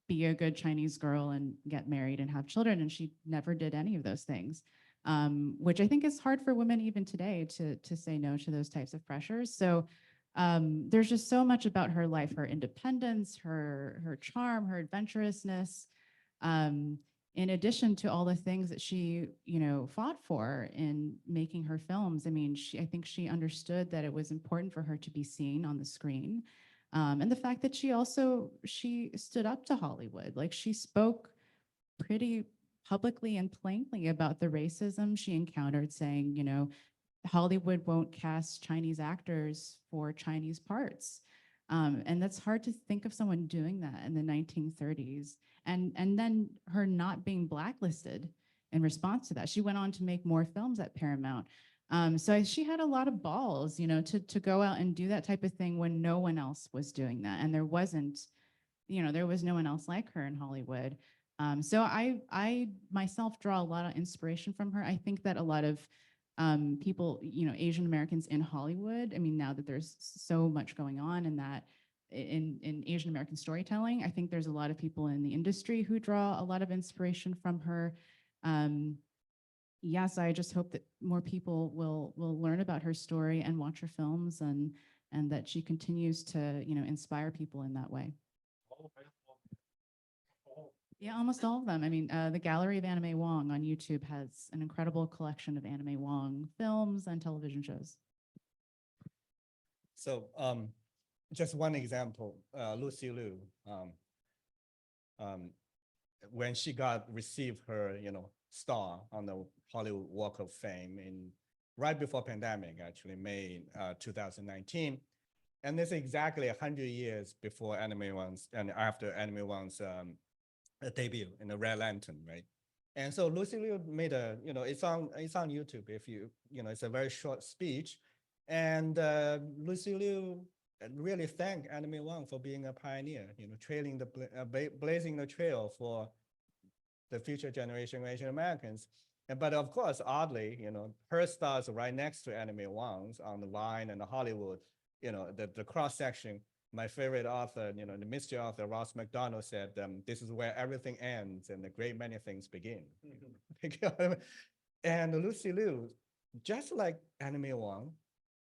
Be a good Chinese girl and get married and have children. And she never did any of those things, which I think is hard for women even today to say no to those types of pressures. So there's just so much about her life, her independence, her charm, her adventurousness, in addition to all the things that she, fought for in making her films. I mean, I think she understood that it was important for her to be seen on the screen. And the fact that she stood up to Hollywood, like she spoke pretty publicly and plainly about the racism she encountered, saying, Hollywood won't cast Chinese actors for Chinese parts. And that's hard to think of someone doing that in the 1930s. And then her not being blacklisted in response to that. She went on to make more films at Paramount. So she had a lot of balls, to go out and do that type of thing when no one else was doing that. And there was no one else like her in Hollywood. So I myself draw a lot of inspiration from her. I think that a lot of people, Asian Americans in Hollywood, I mean, now that there's so much going on in that, in Asian American storytelling, I think there's a lot of people in the industry who draw a lot of inspiration from her. Yes, I just hope that more people will learn about her story and watch her films, and that she continues to, inspire people in that way. Yeah, almost all of them. I mean, the Gallery of Anna May Wong on YouTube has an incredible collection of Anna May Wong films and television shows.
So just one example, Lucy Liu, when she received her, star on the Hollywood Walk of Fame right before pandemic, actually, May 2019. And this is exactly 100 years before Anna May Wong's and after Anna May Wong's debut in the Red Lantern, right? And so Lucy Liu made it's on YouTube. If it's a very short speech, and Lucy Liu really thanked Anna May Wong for being a pioneer, blazing the trail for the future generation of Asian Americans. But of course, oddly, her stars right next to Anna May Wong's on the Vine and the Hollywood, the cross section. My favorite author, the mystery author, Ross McDonald said, this is where everything ends and a great many things begin. And Lucy Liu, just like Anna May Wong,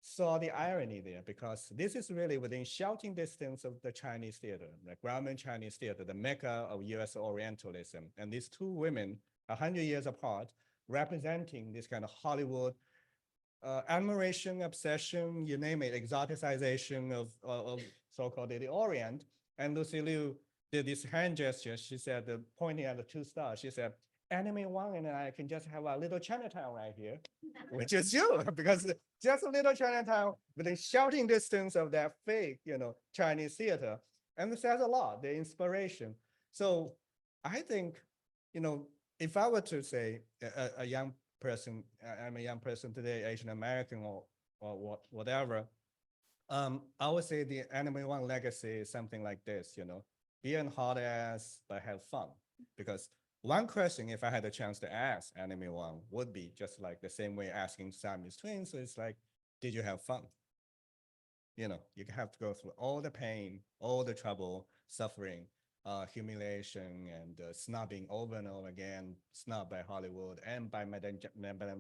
saw the irony there, because this is really within shouting distance of the Chinese theater, the Grauman Chinese theater, the mecca of US Orientalism. And these two women, 100 years apart, representing this kind of Hollywood admiration, obsession, you name it, exoticization of so-called the Orient. And Lucy Liu did this hand gesture. She said, pointing at the two stars, she said, Anna May Wong and I can just have a little Chinatown right here, which is you, because just a little Chinatown within shouting distance of that fake, Chinese theater. And it says a lot, the inspiration. So I think, if I were to say a young person, I'm a young person today, Asian American or whatever, I would say the Anna May Wong legacy is something like this, be an hard ass, but have fun. Because one question, if I had a chance to ask Anna May Wong, would be just like the same way asking Siamese twins. So it's like, did you have fun? You have to go through all the pain, all the trouble, suffering, humiliation, and snubbing over and over again, snubbed by Hollywood and by Madame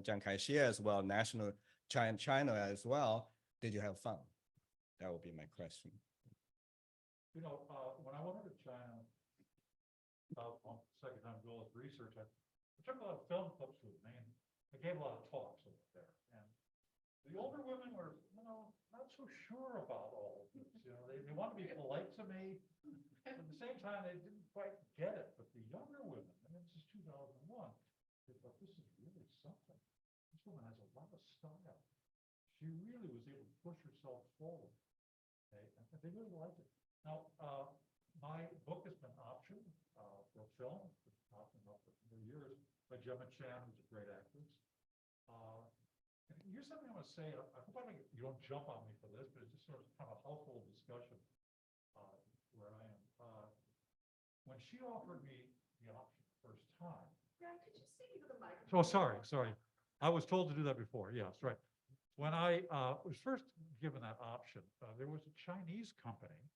Chiang Kai-shek as well, national China as well. Did you have fun? That would be my question.
When I went over to China, on second time doing this research, I took a lot of film clips with me, and I gave a lot of talks over there. And the older women were, not so sure about all of this. They want to be polite to me. At the same time, they didn't quite get it. But the younger women, this is 2001, they thought, this is really something. This woman has a lot of style. She really was able to push herself forward. Okay? And they really liked it. Now, my book has been optioned for film. It's been optioned up for years by Gemma Chan, who's a great actress. And here's something I want to say. I hope you don't jump on me for this, but it's just sort of kind of a household discussion where I am. When she offered me the option the first time.
Yeah, could you speak into the microphone?
Oh, sorry. I was told to do that before. Yes, right. When I was first given that option, there was a Chinese company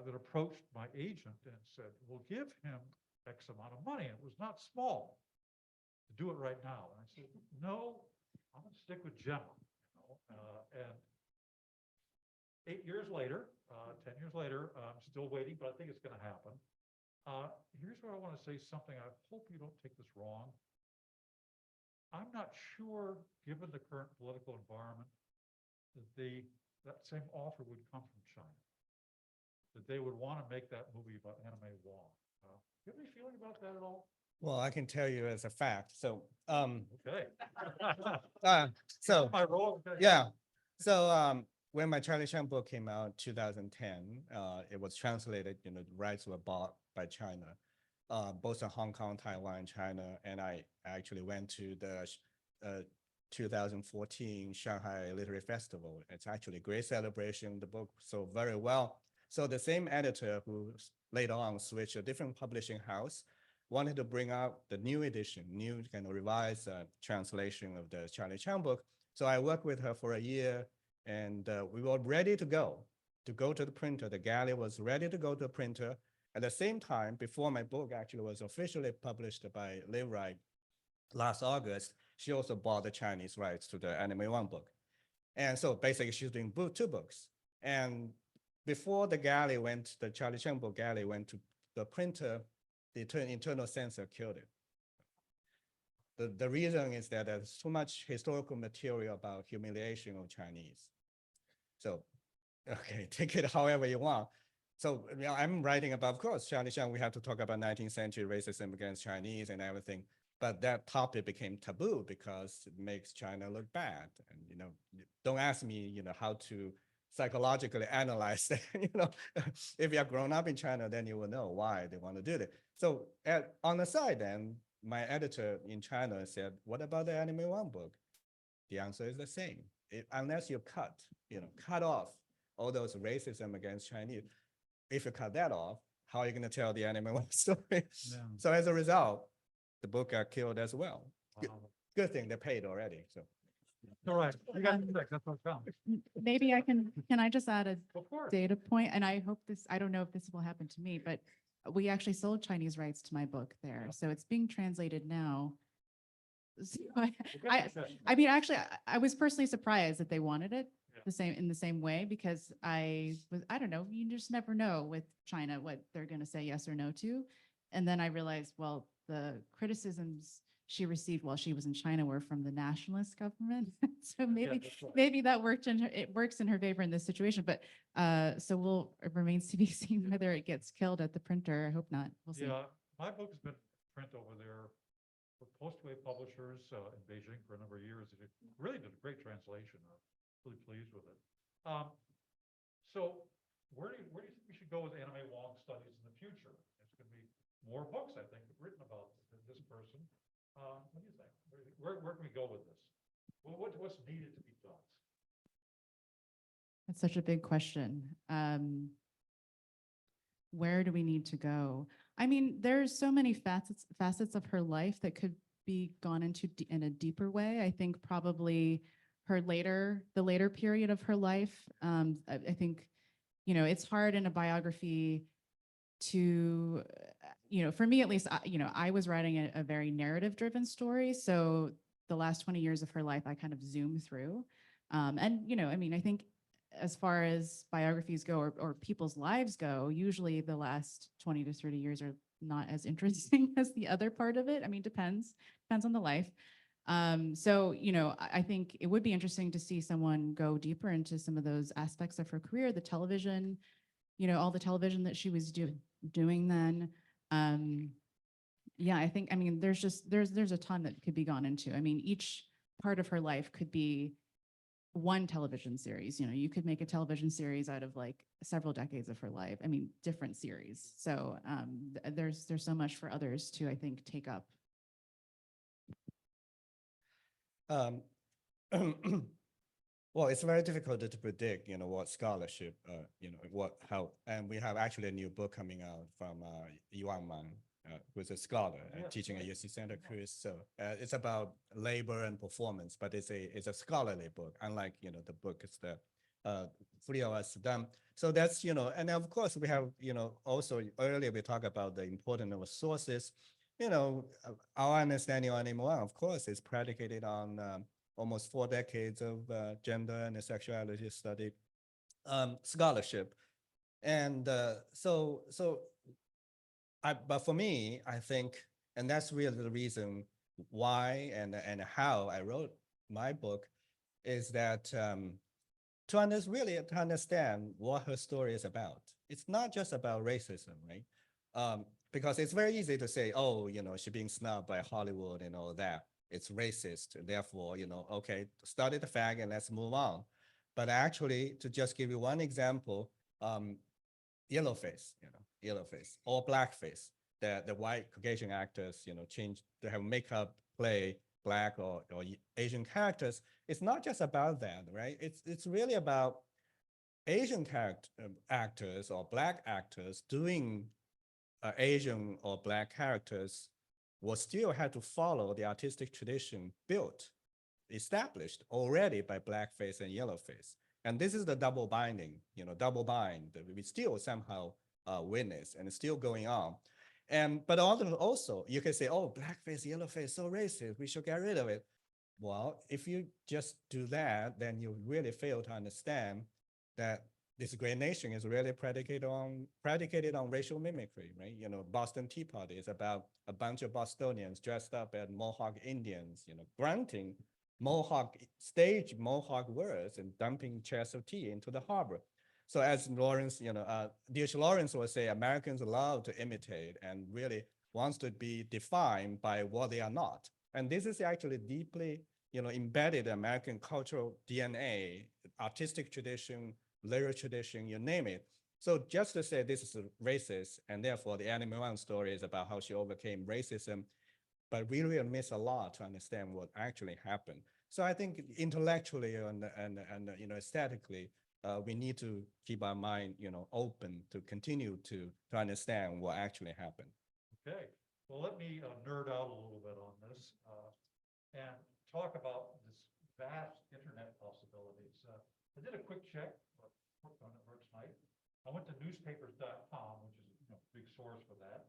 that approached my agent and said, we'll give him X amount of money. And it was not small to do it right now. And I said, no, I'm going to stick with Gemma. And 8 years later, 10 years later, I'm still waiting, but I think it's going to happen. Here's where I want to say something. I hope you don't take this wrong. I'm not sure, given the current political environment, that that same offer would come from China, that they would want to make that movie about Anna May Wong. Do you have any feeling about that at all?
Well, I can tell you as a fact. So,
Okay.
so
My role. Okay.
yeah. So, when my Charlie Chan book came out in 2010, it was translated, the rights were bought by China, both in Hong Kong, Taiwan, China. And I actually went to the 2014 Shanghai Literary Festival. It's actually a great celebration. The book sold very well. So the same editor who later on switched a different publishing house wanted to bring out the new edition, new kind of revised translation of the Charlie Chan book. So I worked with her for a year, and we were ready to go to the printer. The galley was ready to go to the printer. At the same time, before my book actually was officially published by Liveright last August, she also bought the Chinese rights to the Anna May Wong book. And so basically she's doing two books. And before the Charlie Chan book galley went to the printer, the internal censor killed it. The reason is that there's too much historical material about humiliation of Chinese. So, okay, take it however you want. So I'm writing about, of course, Charlie Chan, we have to talk about 19th century racism against Chinese and everything. But that topic became taboo because it makes China look bad. And, don't ask me, how to psychologically analyze that. If you have grown up in China, then you will know why they want to do that. So on the side, then, my editor in China said, what about the Anna May Wong book? The answer is the same. Unless you cut off all those racism against Chinese. If you cut that off, how are you going to tell the Anna May Wong story? Yeah. So as a result, the book got killed as well. Wow. Good thing they paid already. So.
All right, you got the that's what counts.
Maybe can I just add a data point? And I don't know if this will happen to me, but we actually sold Chinese rights to my book there. So it's being translated now. So
We'll get the
I mean, actually, I was personally surprised that they wanted it
Yeah.
in the same way, because I don't know, you just never know with China what they're going to say yes or no to. And then I realized, well, the criticisms she received while she was in China were from the nationalist government. So maybe
that's right.
maybe that it works in her favor in this situation. But so it remains to be seen whether it gets killed at the printer. I hope not. We'll see.
Yeah, my book has been print over there for Postway Publishers in Beijing for a number of years. It really did a great translation. I'm really pleased with it. So where do you think we should go with Anna May Wong studies in the future? There's going to be more books, I think, written about this person. What do you think? Where can we go with this? Well, what's needed to be done?
That's such a big question. Where do we need to go? I mean, there's so many facets of her life that could be gone into in a deeper way. I think probably the later period of her life. I think, it's hard in a biography to, for me at least, I was writing a very narrative-driven story. So the last 20 years of her life, I kind of zoomed through. And, I mean, I think as far as biographies go or people's lives go, usually the last 20 to 30 years are not as interesting as the other part of it. I mean, depends on the life. So, I think it would be interesting to see someone go deeper into some of those aspects of her career, the television, all the television that she was doing then. Yeah, I mean, there's a ton that could be gone into. I mean, each part of her life could be one television series. You could make a television series out of like several decades of her life. I mean, different series. So there's so much for others to, I think, take up.
Well, it's very difficult to predict, what scholarship, and we have actually a new book coming out from Yuan Man, who's a scholar teaching at UC Santa Cruz. So it's about labor and performance, but it's a scholarly book, unlike, the book is the three of us done. So that's, and of course we have, also earlier we talked about the importance of sources. Our understanding of Anna May Wong, of course, is predicated on almost 4 decades of gender and sexuality study scholarship. And but for me, I think, and that's really the reason why and how I wrote my book, is that to understand what her story is about. It's not just about racism, right? Because it's very easy to say, oh, she's being snubbed by Hollywood and all that. It's racist, therefore, okay, study the fact and let's move on. But actually, to just give you one example, yellowface, or blackface, the white Caucasian actors, change to have makeup play Black or Asian characters. It's not just about that, right? It's really about Asian actors or Black actors doing Asian or Black characters will still have to follow the artistic tradition established already by blackface and yellowface. And this is the double binding, double bind that we still somehow witness and it's still going on. But also you can say, oh, blackface, yellowface, so racist, we should get rid of it. Well, if you just do that, then you really fail to understand that this great nation is really predicated on racial mimicry, right? Boston Tea Party is about a bunch of Bostonians dressed up as Mohawk Indians, grunting stage Mohawk words and dumping chairs of tea into the harbor. So as Lawrence, D.H. Lawrence would say, Americans love to imitate and really wants to be defined by what they are not. And this is actually deeply, embedded American cultural DNA, artistic tradition, literary tradition, you name it. So just to say this is racist, and therefore the Anna May Wong story is about how she overcame racism, but we really miss a lot to understand what actually happened. So I think intellectually and aesthetically, we need to keep our mind, open to continue to understand what actually happened.
Okay, well, let me nerd out a little bit on this and talk about this vast internet possibilities. I did a quick check on it tonight. I went to newspapers.com, which is a big source for that.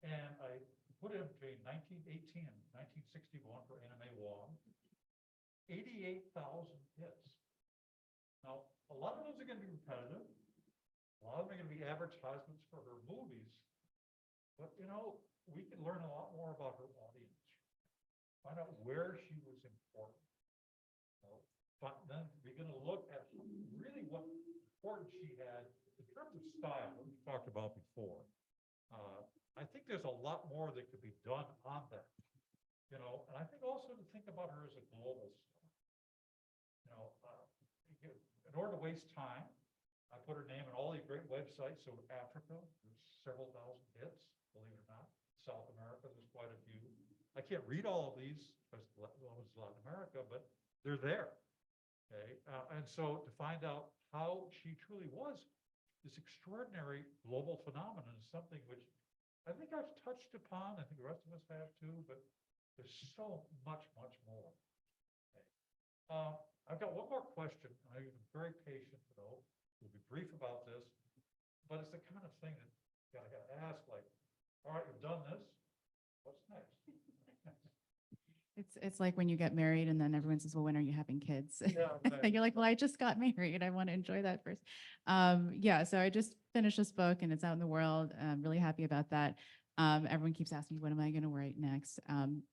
And I put in between 1918 and 1961 for Anna May Wong, 88,000 hits. Now, a lot of those are going to be repetitive. A lot of them are going to be advertisements for her movies. But, you know, we can learn a lot more about her audience. Find out where she was important. But then we're going to look at really what importance she had in terms of style, that we talked about before. I think there's a lot more that could be done on that. You know, and I think also to think about her as a global star. You know, in order to waste time, I put her name on all these great websites. So Africa, there's several thousand hits, believe it or not. South America, there's quite a few. I can't read all of these because it's Latin America, but they're there. Okay, and so to find out how she truly was this extraordinary global phenomenon is something which I think I've touched upon. I think the rest of us have too, but there's so much, much more. Okay. I've got one more question. I've been very patient, though. We'll be brief about this, but it's the kind of thing that I got to ask, like, all right, you've done this. What's next?
It's like when you get married and then everyone says, well, when are you having kids?
Yeah, right.
You're like, well, I just got married. I want to enjoy that first. Yeah, so I just finished this book and it's out in the world. I'm really happy about that. Everyone keeps asking me, what am I going to write next?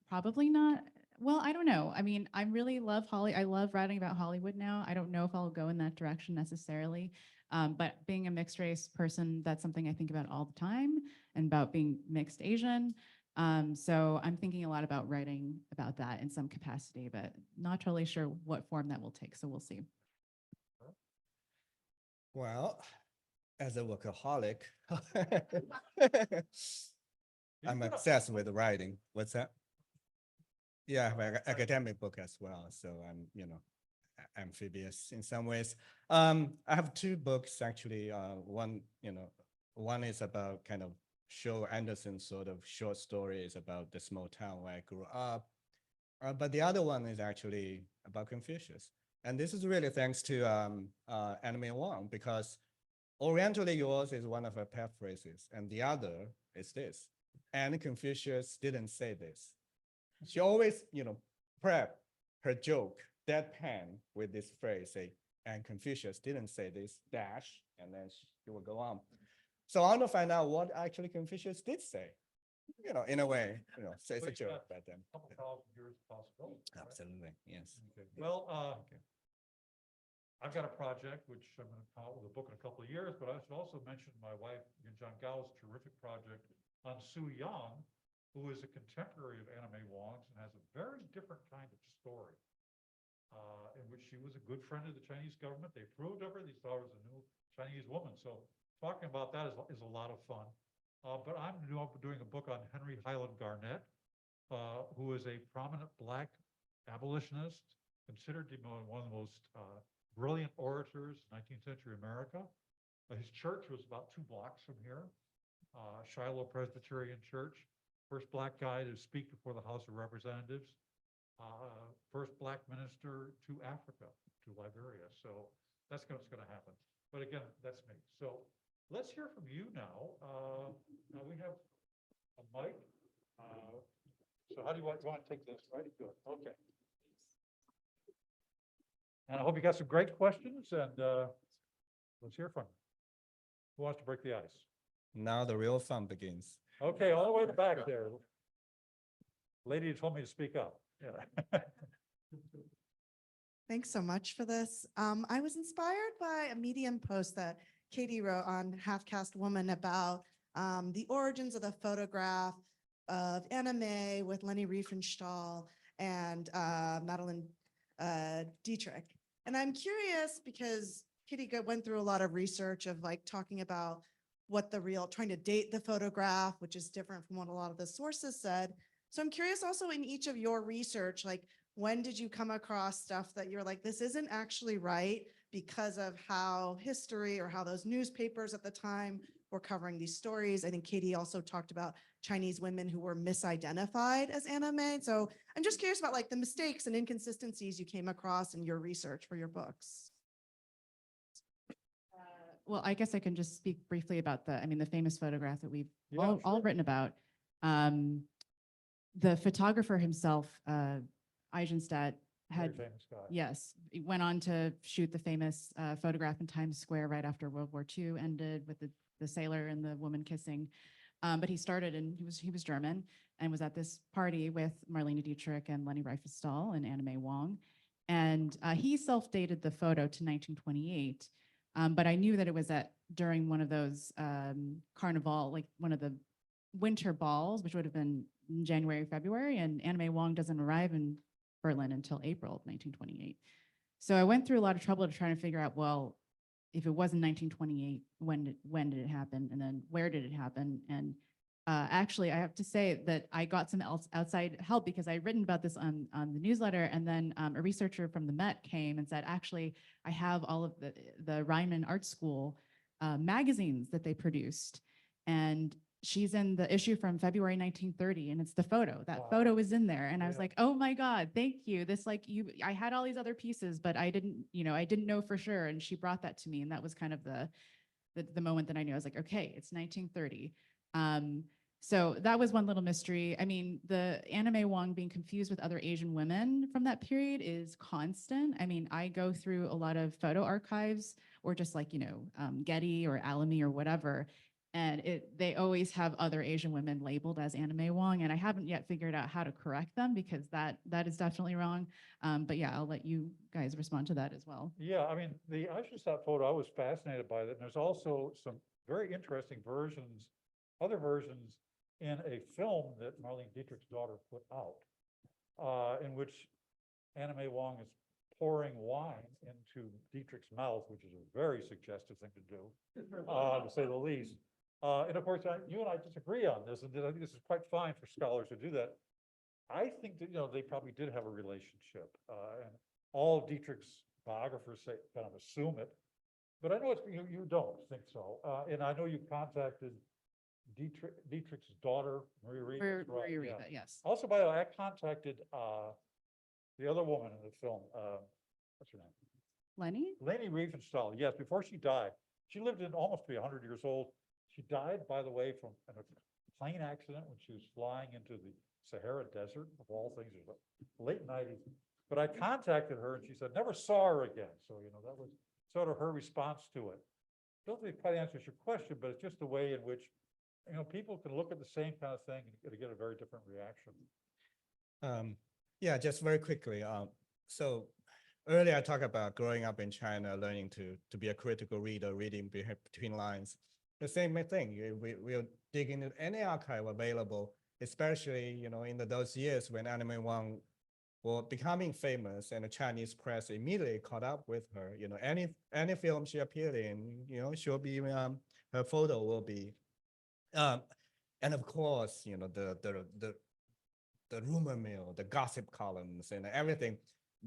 Probably not. Well, I don't know. I mean, I really love I love writing about Hollywood now. I don't know if I'll go in that direction necessarily. But being a mixed race person, that's something I think about all the time, and about being mixed Asian. So I'm thinking a lot about writing about that in some capacity, but not totally sure what form that will take. So we'll see.
Well, as a workaholic, I'm obsessed with writing. What's that? Yeah, I have an academic book as well. So I'm, you know, amphibious in some ways. I have two books actually. One is about kind of Joe Anderson's sort of short stories about the small town where I grew up. But the other one is actually about Confucius. And this is really thanks to Anna May Wong, because orientally yours is one of her paraphrases, and the other is this. And Confucius didn't say this. She always, you know, prep her joke, deadpan, with this phrase, say, and Confucius didn't say this, dash, and then she will go on. So I want to find out what actually Confucius did say, you know, in a way, you know, so it's a joke, but then.
A couple thousand years of possibility. Right?
Absolutely, yes.
Okay. Well, I've got a project which I'm going to come out with a book in a couple of years, but I should also mention my wife, Yunte Gao's terrific project on Su Yang, who is a contemporary of Anna May Wong's and has a very different kind of story, in which she was a good friend of the Chinese government. They approved of her. They saw her as a new Chinese woman. So talking about that is a lot of fun. But I'm doing a book on Henry Highland Garnet, who is a prominent Black abolitionist, considered to be one of the most brilliant orators in 19th century America. His church was about 2 blocks from here, Shiloh Presbyterian Church. First Black guy to speak before the House of Representatives. First Black minister to Africa, to Liberia. So that's what's going to happen. But again, that's me. So let's hear from you now. Now we have a mic. So how do you want to take this? Right? Good. Okay. And I hope you got some great questions, and let's hear from you. Who wants to break the ice?
Now the real fun begins.
Okay, all the way to the back there. Lady told me to speak up. Yeah.
Thanks so much for this. I was inspired by a Medium post that Katie wrote on Half Caste Woman about the origins of the photograph of Anna May with Leni Riefenstahl and Madeline Dietrich. And I'm curious because Katie went through a lot of research of like talking about trying to date the photograph, which is different from what a lot of the sources said. So I'm curious also in each of your research, like when did you come across stuff that you're like, this isn't actually right because of how history or how those newspapers at the time were covering these stories? I think Katie also talked about Chinese women who were misidentified as Anna May. So I'm just curious about like the mistakes and inconsistencies you came across in your research for your books.
Well, I guess I can just speak briefly about the famous photograph that we've
Yeah,
all
sure.
written about. the photographer himself, Eisenstadt,
Very
had,
famous guy.
yes, he went on to shoot the famous photograph in Times Square right after World War II ended with the sailor and the woman kissing. But he started, and he was German, and was at this party with Marlene Dietrich and Leni Riefenstahl and Anna May Wong. And he self-dated the photo to 1928. But I knew that it was during one of those carnival, like one of the winter balls, which would have been in January, February, and Anna May Wong doesn't arrive in Berlin until April of 1928. So I went through a lot of trouble to try to figure out, well, if it was in 1928, when did it happen? And then where did it happen? And actually, I have to say that I got some outside help because I had written about this on the newsletter, and then a researcher from the Met came and said, actually, I have all of the Ryman Art School magazines that they produced. And she's in the issue from February 1930, and it's the photo. That
Wow.
photo is in there. And I was
Yeah.
like, oh my God, thank you. This, like, I had all these other pieces, but I didn't know for sure. And she brought that to me. And that was kind of the moment that I knew. I was like, okay, it's 1930. So that was one little mystery. I mean, the Anna May Wong being confused with other Asian women from that period is constant. I mean, I go through a lot of photo archives, or just like, Getty or Alamy or whatever, and they always have other Asian women labeled as Anna May Wong, and I haven't yet figured out how to correct them, because that is definitely wrong. But yeah, I'll let you guys respond to that as well.
Yeah, I mean, the Eisenstadt photo, I was fascinated by that. And there's also some very interesting versions, other versions in a film that Marlene Dietrich's daughter put out, in which Anna May Wong is pouring wine into Dietrich's mouth, which is a very suggestive thing to do, to say the least. And of course, you and I disagree on this, and I think this is quite fine for scholars to do that. I think that, they probably did have a relationship, and all Dietrich's biographers say, kind of assume it, but I know you don't think so. And I know you contacted Dietrich's daughter, Marie Reed.
Marie Rita, yes.
Also, by the way, I contacted the other woman in the film. What's her name?
Leni?
Leni Riefenstahl. Yes, before she died. She lived in almost to be 100 years old. She died, by the way, from a plane accident when she was flying into the Sahara Desert, of all things. It was late 90s. But I contacted her, and she said, never saw her again. So, that was sort of her response to it. I don't think it quite answers your question, but it's just the way in which, people can look at the same kind of thing and get a very different reaction.
Yeah, just very quickly. So earlier I talked about growing up in China, learning to be a critical reader, reading between lines. The same thing. We'll dig into any archive available, especially in those years when Anna May Wong was becoming famous, and the Chinese press immediately caught up with her. Any film she appeared in, she'll be her photo will be. And of course, the rumor mill, the gossip columns, and everything.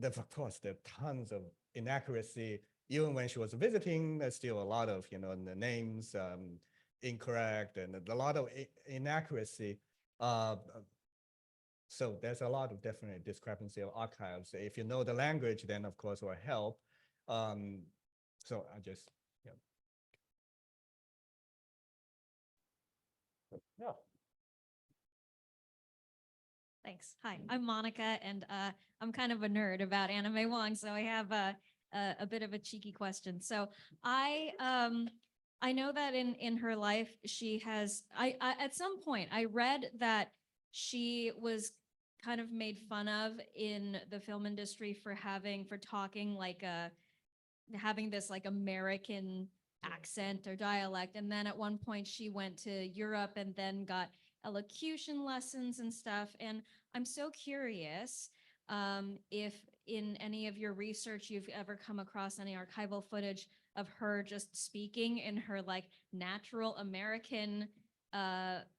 Of course, there are tons of inaccuracy. Even when she was visiting, there's still a lot of the names incorrect, and a lot of inaccuracy. So there's a lot of definite discrepancy of archives. If you know the language, then of course will help. So I just
Yeah.
Thanks. Hi, I'm Monica, and I'm kind of a nerd about Anna May Wong, so I have a bit of a cheeky question. So I know that in her life she has. I at some point I read that she was kind of made fun of in the film industry for talking like having this like American accent or dialect, and then at one point she went to Europe and then got elocution lessons and stuff. And I'm so curious if in any of your research you've ever come across any archival footage of her just speaking in her like natural American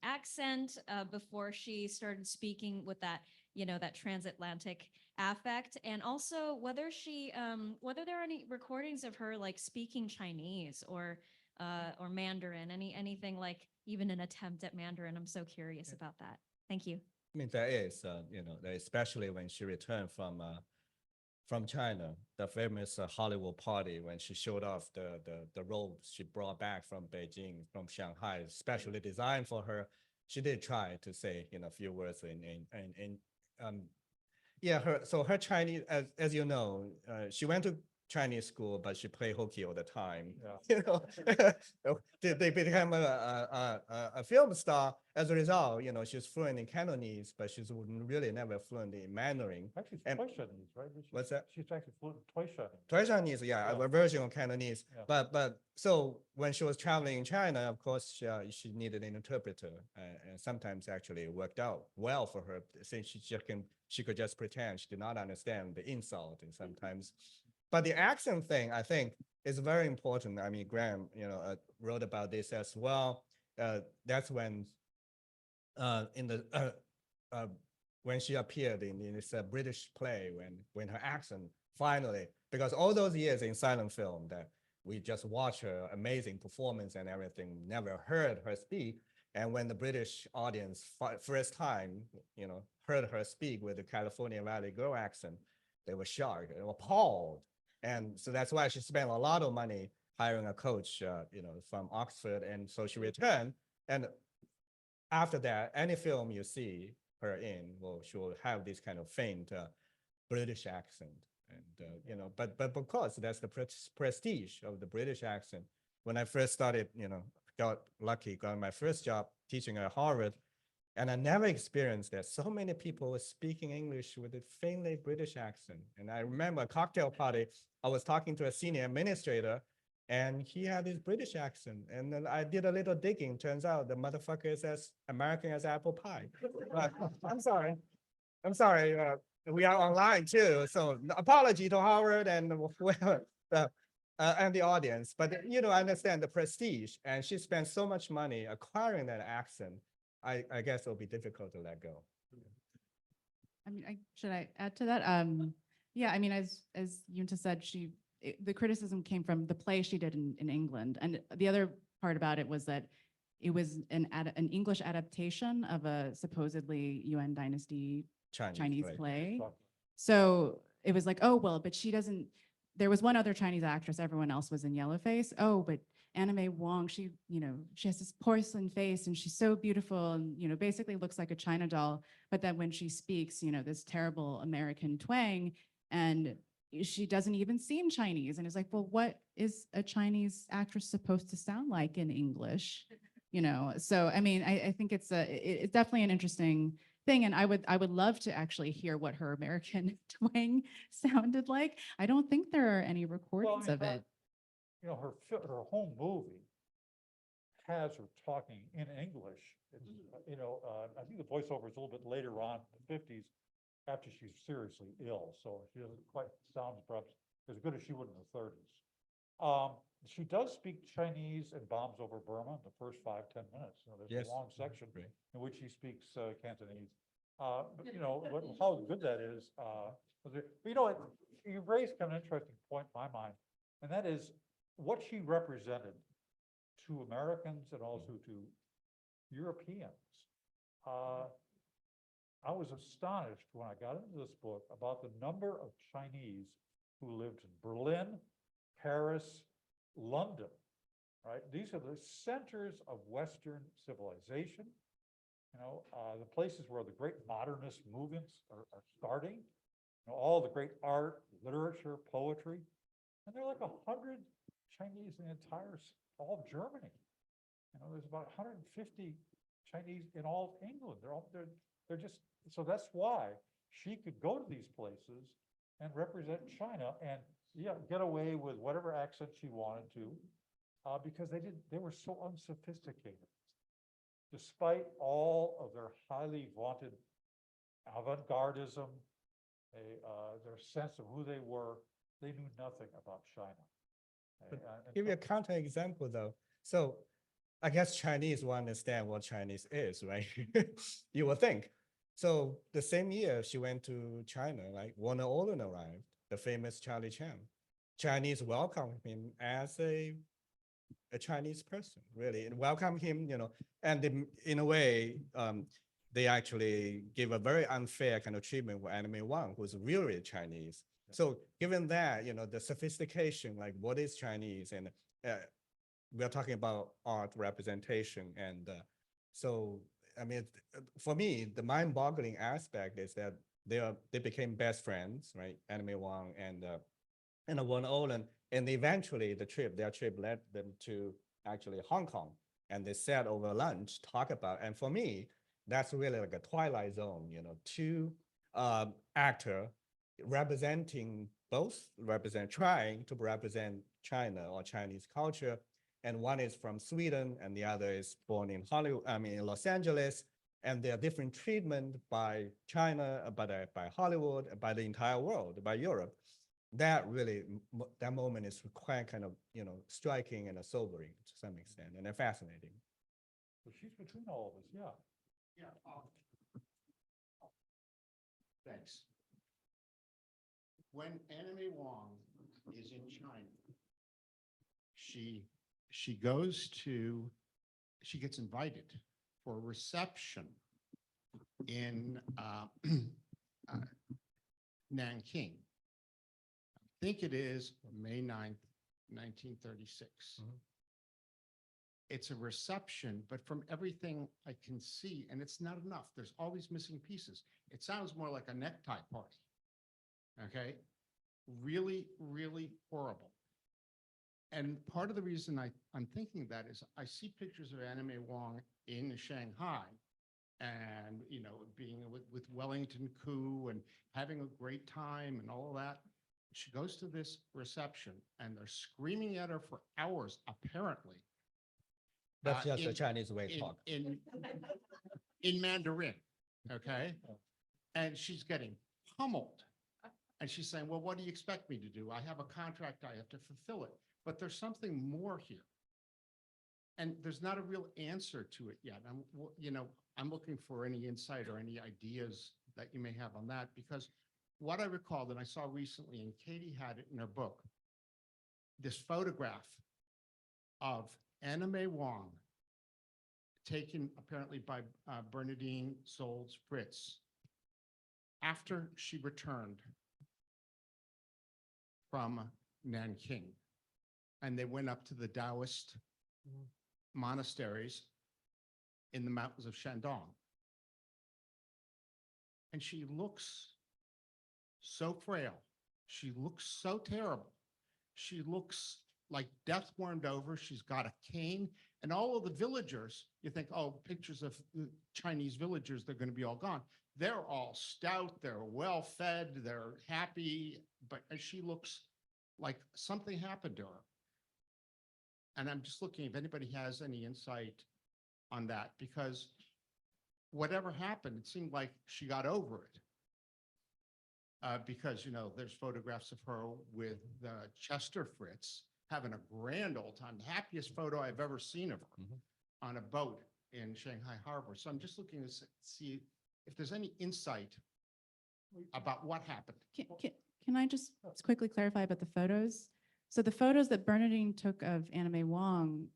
accent before she started speaking with that, that transatlantic affect, and also whether there are any recordings of her like speaking Chinese or Mandarin, anything like even an attempt at Mandarin. I'm so curious about that. Thank you.
I mean, there is, especially when she returned from China, the famous Hollywood party, when she showed off the robes she brought back from Beijing, from Shanghai, specially designed for her. she did try to say, a few words yeah, her Chinese, as you know, she went to Chinese school, but she played hockey all the time.
Yeah.
They became a film star as a result. She's fluent in Cantonese, but she's really never fluent in Mandarin.
Actually,
And-
it's twice Chinese, right?
What's that?
She's actually fluent in twice Chinese.
Twice Chinese, yeah,
Yeah.
a version of Cantonese.
Yeah.
But so when she was traveling in China, of course, she needed an interpreter, and sometimes actually it worked out well for her since she could just pretend she did not understand the insult, and sometimes. But the accent thing, I think, is very important. I mean, Graham, wrote about this as well. That's when, when she appeared in this British play, when her accent finally, because all those years in silent film that we just watched her amazing performance and everything, never heard her speak. And when the British audience first time, heard her speak with the California Valley Girl accent, they were shocked and appalled. And so that's why she spent a lot of money hiring a coach, from Oxford. And so she returned. And after that, any film you see her in, well, she will have this kind of faint British accent. And, but of course, that's the prestige of the British accent. When I first started, got my first job teaching at Harvard, and I never experienced that so many people were speaking English with a faintly British accent. And I remember a cocktail party, I was talking to a senior administrator, and he had this British accent. And then I did a little digging. Turns out the motherfucker is as American as apple pie. But I'm sorry. We are online too. So apology to Howard and the audience. But I understand the prestige, and she spent so much money acquiring that accent. I guess it'll be difficult to let go.
I mean, should I add to that? Yeah, I mean, as Yunte said, the criticism came from the play she did in England. And the other part about it was that it was an English adaptation of a supposedly Yuan Dynasty Chinese play. So it was like, oh, well, but there was one other Chinese actress, everyone else was in yellowface. Oh, but Anna May Wong, she has this porcelain face and she's so beautiful and, basically looks like a China doll. But then when she speaks, this terrible American twang, and she doesn't even seem Chinese. And it's like, well, what is a Chinese actress supposed to sound like in English? So, I mean, I think it's definitely an interesting thing. And I would love to actually hear what her American twang sounded like. I don't think there are any recordings of it.
Her home movie has her talking in English. It's, I think the voiceover is a little bit later on in the 50s after she's seriously ill. So she doesn't quite sound perhaps as good as she would in the 30s. She does speak Chinese and Bombs Over Burma in the first 5-10 minutes. There's
Yes.
a long section
Right.
in which she speaks Cantonese. But how good that is. But you raised kind of an interesting point in my mind, and that is what she represented to Americans and also to Europeans. I was astonished when I got into this book about the number of Chinese who lived in Berlin, Paris, London, right? These are the centers of Western civilization. The places where the great modernist movements are starting, all the great art, literature, poetry, and there are like 100 Chinese in the entire, all of Germany. There's about 150 Chinese in all of England. They're just, so that's why she could go to these places and represent China and get away with whatever accent she wanted to, because they were so unsophisticated. Despite all of their highly vaunted avant-gardism, their sense of who they were, they knew nothing about China.
Give you a counter example though. So I guess Chinese will understand what Chinese is, right? You would think. So the same year she went to China, like Warner Olin arrived, the famous Charlie Chan. Chinese welcomed him as a Chinese person, really, and welcomed him, and in a way, they actually gave a very unfair kind of treatment for Anna May Wong, who's really Chinese. So given that, the sophistication, like what is Chinese, and we're talking about art representation, and so I mean, for me, the mind-boggling aspect is that they became best friends, right? Anna May Wong and Warren Olin, and eventually their trip led them to actually Hong Kong, and they sat over lunch, talk about, and for me, that's really like a Twilight Zone, you know, two actor trying to represent China or Chinese culture, and one is from Sweden and the other is born in Hollywood, I mean, in Los Angeles, and there are different treatment by China, by Hollywood, by the entire world, by Europe. That really, that moment is quite kind of, you know, striking and sobering to some extent, and fascinating.
So she's between all of us, yeah.
Yeah. Thanks. When Anna May Wong is in China, she gets invited for a reception in Nanking. I think it is May 9th, 1936. It's a reception, but from everything I can see, and it's not enough, there's all these missing pieces. It sounds more like a necktie party. Okay? Really, really horrible. And part of the reason I'm thinking that is I see pictures of Anna May Wong in Shanghai and, you know, being with Wellington Koo and having a great time and all of that. She goes to this reception and they're screaming at her for hours, apparently.
That's just a Chinese way to talk.
In Mandarin, okay? And she's getting pummeled. And she's saying, well, what do you expect me to do? I have a contract, I have to fulfill it. But there's something more here. And there's not a real answer to it yet. I'm looking for any insight or any ideas that you may have on that, because what I recall that I saw recently, and Katie had it in her book, this photograph of Anna May Wong, taken apparently by Bernadine Solz Fritz, after she returned from Nanking. And they went up to the Taoist monasteries in the mountains of Shandong. And she looks so frail. She looks so terrible. She looks like death warmed over. She's got a cane. And all of the villagers, you think, oh, pictures of Chinese villagers, they're going to be all gone. They're all stout. They're well fed. They're happy. But she looks like something happened to her. And I'm just looking if anybody has any insight on that, because whatever happened, it seemed like she got over it. Because, you know, there's photographs of her with Chester Fritz having a grand old time, the happiest photo I've ever seen of her on a boat in Shanghai Harbor. So I'm just looking to see if there's any insight about what happened.
Can I just quickly clarify about the photos? So the photos that Bernadine took of Anna May Wong,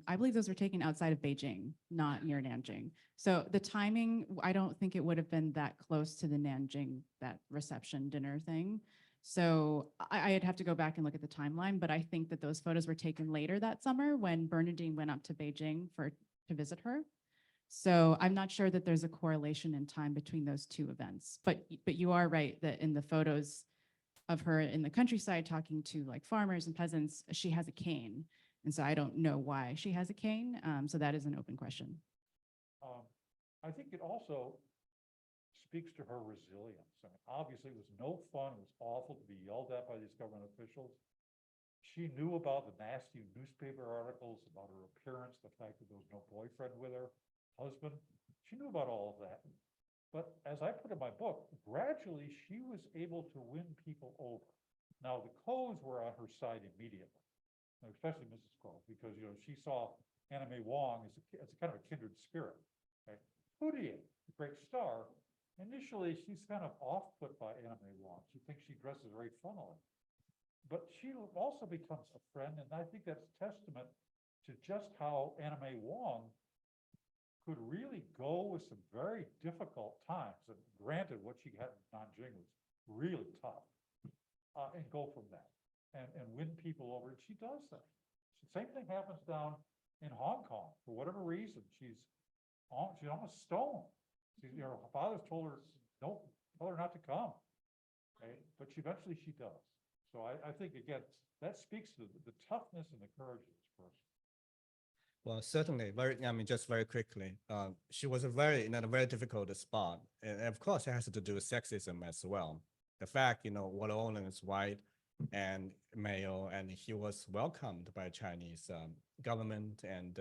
I believe those were taken outside of Beijing, not near Nanjing. So the timing, I don't think it would have been that close to the Nanjing, that reception dinner thing. So I'd have to go back and look at the timeline, but I think that those photos were taken later that summer when Bernadine went up to Beijing to visit her. So I'm not sure that there's a correlation in time between those two events, but you are right that in the photos of her in the countryside talking to like farmers and peasants, she has a cane. And so I don't know why she has a cane. So that is an open question.
I think it also speaks to her resilience. I mean, obviously, it was no fun. It was awful to be yelled at by these government officials. She knew about the nasty newspaper articles about her appearance, the fact that there was no boyfriend with her husband. She knew about all of that. But as I put in my book, gradually she was able to win people over. Now, the Coes were on her side immediately, especially Mrs. Coe, because, you know, she saw Anna May Wong as a kind of a kindred spirit. Okay? Hootie, the great star, initially she's kind of off put by Anna May Wong. She thinks she dresses very funnily. But she also becomes a friend, and I think that's a testament to just how Anna May Wong could really go with some very difficult times. And granted, what she had in Nanjing was really tough, and go from that and win people over. And she does that. Same thing happens down in Hong Kong. For whatever reason, she's she's almost stoned. Her father's told her, don't, tell her not to come. Okay, but eventually she does. So I think, again, that speaks to the toughness and the courage of this person.
Well, certainly, just very quickly, she was in a very difficult spot. And of course, it has to do with sexism as well. The fact, Water Olin is white and male, and he was welcomed by Chinese government and,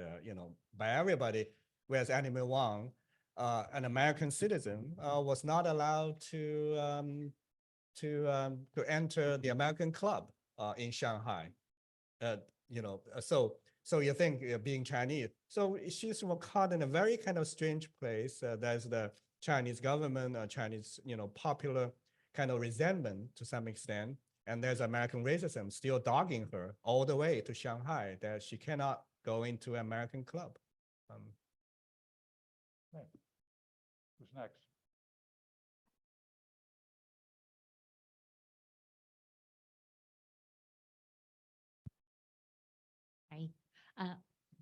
by everybody, whereas Anna May Wong, an American citizen, was not allowed to enter the American club in Shanghai. So you think being Chinese, so she's caught in a very kind of strange place. There's the Chinese government, Chinese, popular kind of resentment to some extent. And there's American racism still dogging her all the way to Shanghai, that she cannot go into American club.
Okay. Who's next?
Hi.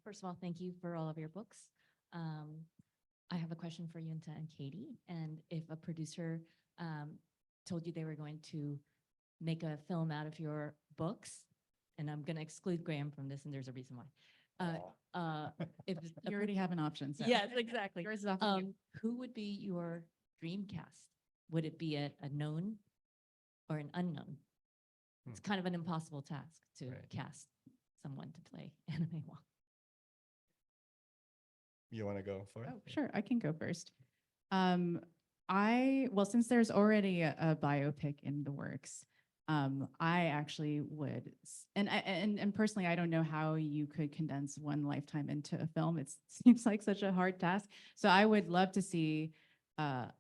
First of all, thank you for all of your books. I have a question for Yunte and Katie. And if a producer told you they were going to make a film out of your books, and I'm going to exclude Graham from this, and there's a reason why. If
You already have an option. So.
Yes, exactly.
Yours is off of you.
Who would be your dream cast? Would it be a known or an unknown? It's kind of an impossible task to cast someone to play Anna May Wong.
You want to go for it?
Oh, sure, I can go first. Since there's already a biopic in the works, I actually would, and personally, I don't know how you could condense one lifetime into a film. It seems like such a hard task. So I would love to see a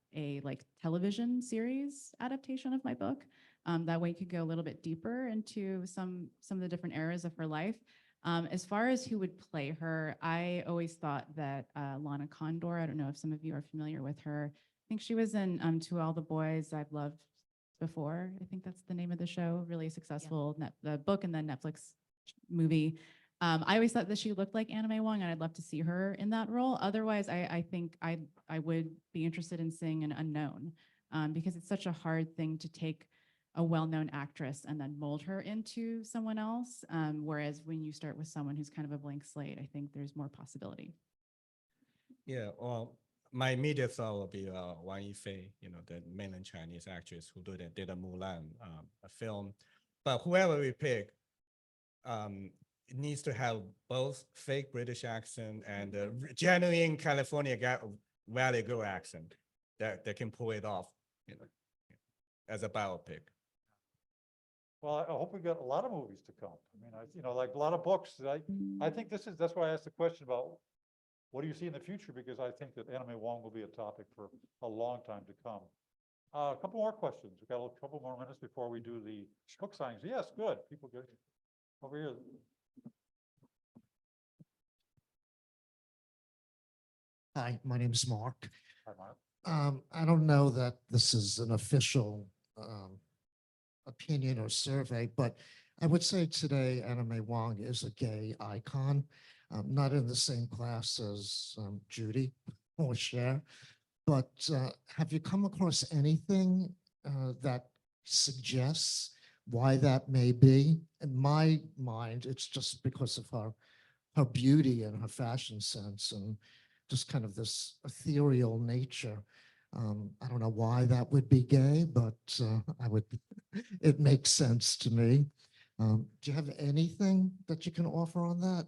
television series adaptation of my book. That way you could go a little bit deeper into some of the different eras of her life. As far as who would play her, I always thought that Lana Condor, I don't know if some of you are familiar with her. I think she was in To All the Boys I've Loved Before. I think that's the name of the show, really successful, the book and then Netflix movie. I always thought that she looked like Anna May Wong, and I'd love to see her in that role. Otherwise, I think I would be interested in seeing an unknown, because it's such a hard thing to take a well-known actress and then mold her into someone else. Whereas when you start with someone who's kind of a blank slate, I think there's more possibility.
Yeah, well, my immediate thought would be Wang Yifei, the mainland Chinese actress who did a Mulan, a film. But whoever we pick, it needs to have both fake British accent and a genuine California Valley Girl accent that can pull it off, as a biopic.
Well, I hope we got a lot of movies to come. I mean, like a lot of books. I think that's why I asked the question about what do you see in the future? Because I think that Anna May Wong will be a topic for a long time to come. A couple more questions. We've got a couple more minutes before we do the book signings. Yes, good. People good. Over here.
Hi, my name is Mark.
Hi, Mark.
I don't know that this is an official opinion or survey, but I would say today Anna May Wong is a gay icon, not in the same class as Judy or Cher, but have you come across anything that suggests why that may be? In my mind, it's just because of her beauty and her fashion sense and just kind of this ethereal nature. I don't know why that would be gay, but it makes sense to me. Do you have anything that you can offer on that?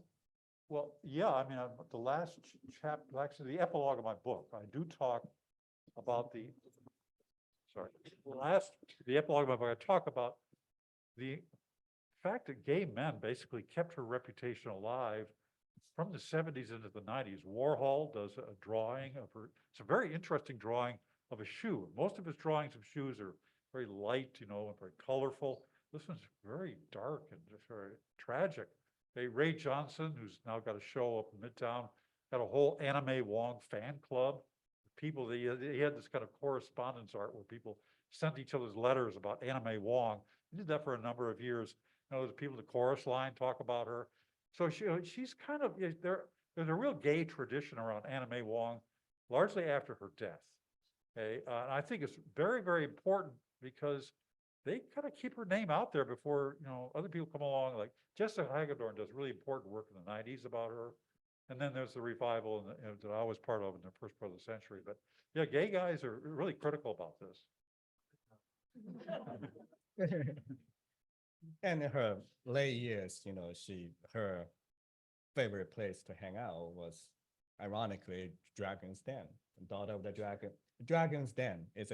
Well, yeah, I mean, the last chapter, actually the epilogue of my book, I do talk about the epilogue of my book, I talk about the fact that gay men basically kept her reputation alive from the 70s into the 90s. Warhol does a drawing of her. It's a very interesting drawing of a shoe. Most of his drawings of shoes are very light, and very colorful. This one's very dark and just very tragic. Ray Johnson, who's now got a show up in Midtown, got a whole Anna May Wong fan club. People, he had this kind of correspondence art where people sent each other's letters about Anna May Wong. He did that for a number of years. The people in the chorus line talk about her. So she's kind of, there's a real gay tradition around Anna May Wong. largely after her death. Okay, and I think it's very, very important because they kind of keep her name out there before, other people come along, like Jessica Hagedorn does really important work in the 90s about her. And then there's the revival that I was part of in the first part of the century. But yeah, gay guys are really critical about this.
And in her late years, her favorite place to hang out was, ironically, Dragon's Den, daughter of the dragon. Dragon's Den is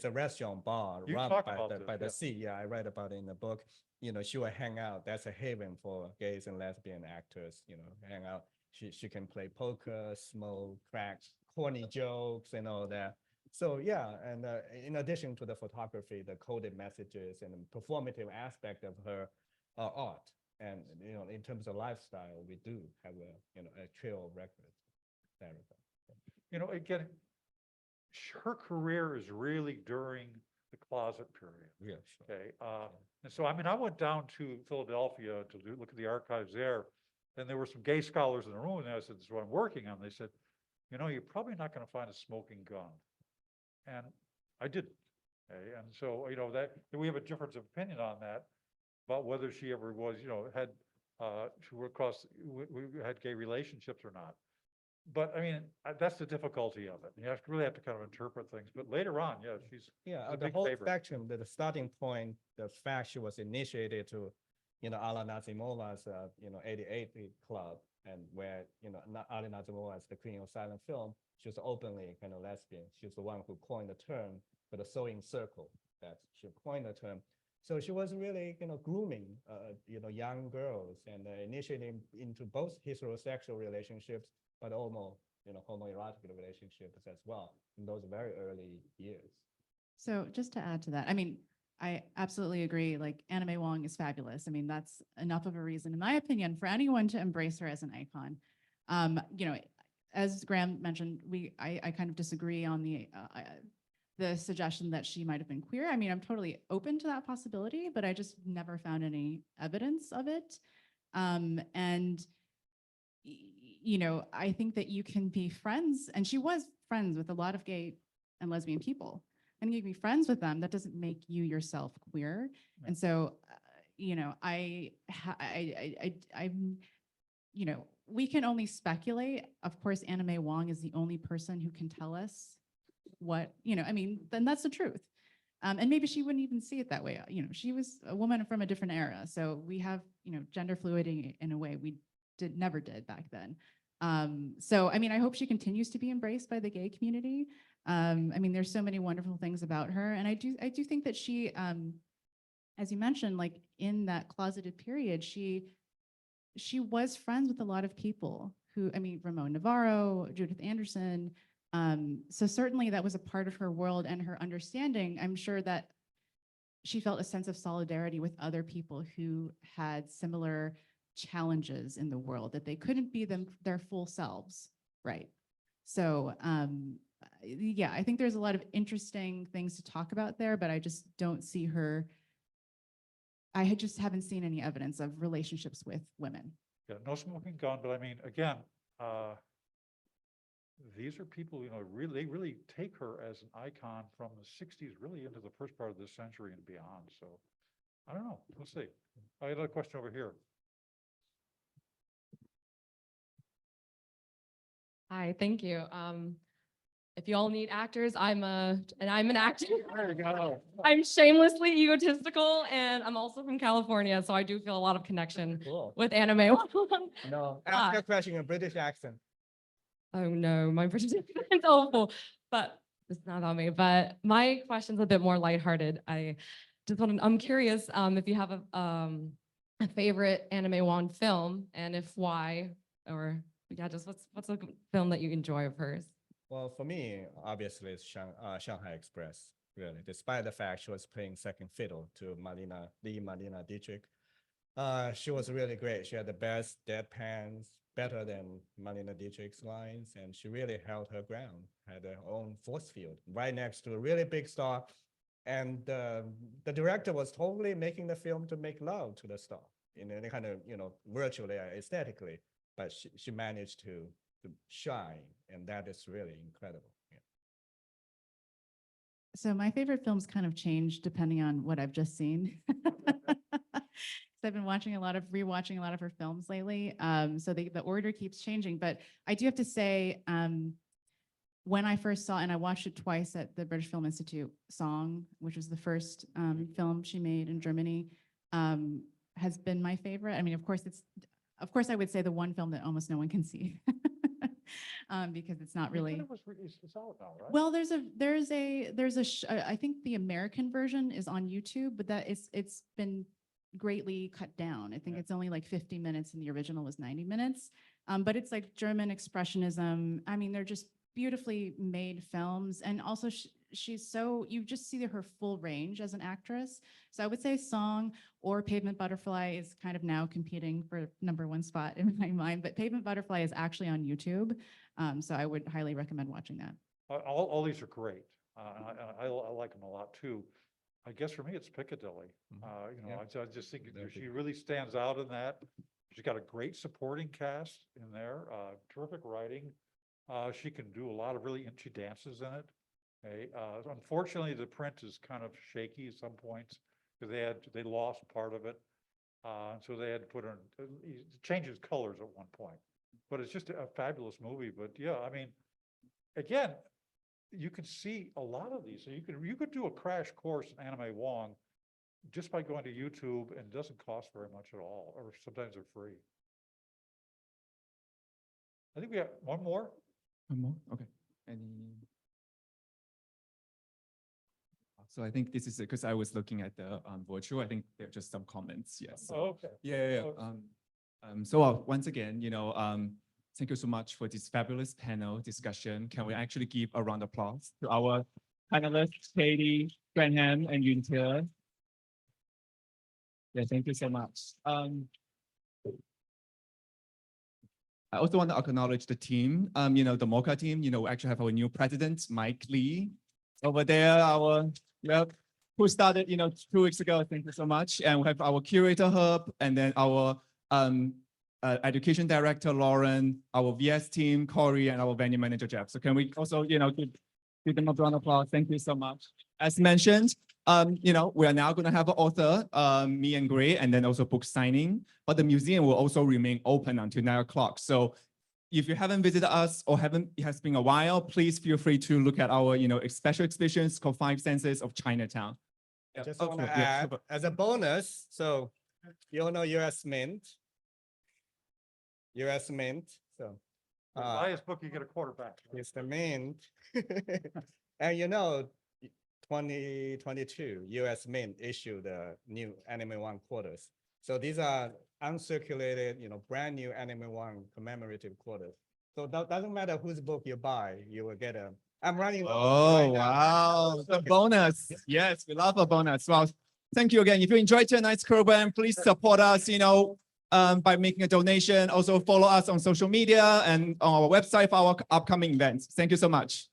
a restaurant bar
You
run
talk
by
about
the
this,
by the
yeah.
sea. Yeah, I read about it in the book. She will hang out. That's a haven for gays and lesbian actors. Hang out. She can play poker, smoke, crack, corny jokes, and all that. So yeah, and in addition to the photography, the coded messages and the performative aspect of her art, and in terms of lifestyle, we do have a trail of records.
Again, her career is really during the closet period.
Yeah, sure.
Okay, and so, I went down to Philadelphia to look at the archives there, and there were some gay scholars in the room, and I said, "This is what I'm working on." They said, "You're probably not going to find a smoking gun," and I didn't. Okay, and so, that we have a difference of opinion on that, about whether she ever was, had we had gay relationships or not. But that's the difficulty of it. You really have to kind of interpret things. But later on, yeah, she's
Yeah,
a
the
big
whole
favorite.
spectrum, the starting point, the fact she was initiated to, Alla Nazimova's, 88 club, and where, Alla Nazimova is the queen of silent film, she was openly kind of lesbian. She was the one who coined the term for the sewing circle, that she coined the term. So she was really, grooming, young girls and initiating into both heterosexual relationships, but almost, homoerotic relationships as well in those very early years.
So just to add to that, I absolutely agree. Like, Anna May Wong is fabulous. That's enough of a reason, in my opinion, for anyone to embrace her as an icon. As Graham mentioned, I kind of disagree on the suggestion that she might have been queer. I'm totally open to that possibility, but I just never found any evidence of it. I think that you can be friends, and she was friends with a lot of gay and lesbian people, and you can be friends with them. That doesn't make you yourself queer.
Yeah.
And so, we can only speculate. Of course, Anna May Wong is the only person who can tell us what, then that's the truth. And maybe she wouldn't even see it that way. She was a woman from a different era. So we have, gender fluidity in a way we never did back then. So, I hope she continues to be embraced by the gay community. There's so many wonderful things about her. And I do think that she, as you mentioned, like in that closeted period, she was friends with a lot of people who, Ramon Navarro, Judith Anderson. So certainly that was a part of her world and her understanding. I'm sure that she felt a sense of solidarity with other people who had similar challenges in the world, that they couldn't be their full selves, right? So yeah, I think there's a lot of interesting things to talk about there, but I just don't see her. I just haven't seen any evidence of relationships with women.
Yeah, no smoking gun, but again, these are people, they really take her as an icon from the 60s, really into the first part of this century and beyond. So I don't know, we'll see. I got another question over here.
Hi, thank you. If you all need actors, I'm an actor.
There you go.
I'm shamelessly egotistical, and I'm also from California, so I do feel a lot of connection
Cool.
with Anna May Wong.
No, ask a question in a British accent.
Oh no, my British accent's awful, but it's not on me. But my question's a bit more lighthearted. I'm curious if you have a favorite Anna May Wong film, and if why, or yeah, just what's a film that you enjoy of hers?
Well, for me, obviously, it's Shanghai Express, really, despite the fact she was playing second fiddle to Marlene Dietrich. She was really great. She had the best deadpans, better than Marlene Dietrich's lines, and she really held her ground, had her own force field right next to a really big star. And the director was totally making the film to make love to the star in any kind of, virtually, aesthetically, but she managed to to shine, and that is really incredible. Yeah.
So my favorite films kind of change depending on what I've just seen. So I've been rewatching a lot of her films lately. So the order keeps changing, but I do have to say, when I first saw, and I watched it twice at the British Film Institute, Song, which was the first film she made in Germany, has been my favorite. I mean, of course, I would say the one film that almost no one can see. Because it's not really.
It's out now, right?
Well, I think the American version is on YouTube, but it's been greatly cut down. I think it's only like 50 minutes and the original was 90 minutes. But it's like German expressionism. I mean, they're just beautifully made films. And also you just see her full range as an actress. So I would say Song or Pavement Butterfly is kind of now competing for #1 spot in my mind, but Pavement Butterfly is actually on YouTube. So I would highly recommend watching that.
All these are great. I like them a lot too. I guess for me, it's Piccadilly. I just think she really stands out in that. She's got a great supporting cast in there, terrific writing. She can do a lot of really, she dances in it. Okay. Unfortunately, the print is kind of shaky at some points because they lost part of it. So they had to put in, changes colors at one point. But it's just a fabulous movie. But yeah, I mean, again, you can see a lot of these. So you could do a crash course in Anna May Wong just by going to YouTube, and it doesn't cost very much at all, or sometimes they're free. I think we have one more.
One more? Okay. So I think this is because I was looking at the virtual. I think there are just some comments. Yes. So,
Okay.
yeah. Once again, thank you so much for this fabulous panel discussion. Can we actually give a round of applause to our panelists, Katie, Graham, and Yunte? Yeah, thank you so much. I also want to acknowledge the team, the MOCA team. We actually have our new president, Mike Lee, over there, who started, 2 weeks ago. Thank you so much. And we have our curator hub, and then our education director, Lauren, our VS team, Corey, and our venue manager, Jeff. So can we also, give them a round of applause? Thank you so much. As mentioned, we are now going to have an author, me and Gray, and then also book signing. But the museum will also remain open until 9 o'clock. So if you haven't visited us or it has been a while, please feel free to look at our, special exhibitions called 5 Senses of Chinatown.
I just want to add, as a bonus, so you all know US Mint. US Mint. So
The highest book, you get a quarterback.
it's the Mint. And 2022 US Mint issued the new Anna May Wong quarters. So these are uncirculated, brand new Anna May Wong commemorative quarters. So that doesn't matter whose book you buy, you will get I'm running.
Oh, wow. The bonus. Yes, we love a bonus. Well, thank you again. If you enjoyed tonight's program, please support us, by making a donation. Also follow us on social media and on our website for our upcoming events. Thank you so much.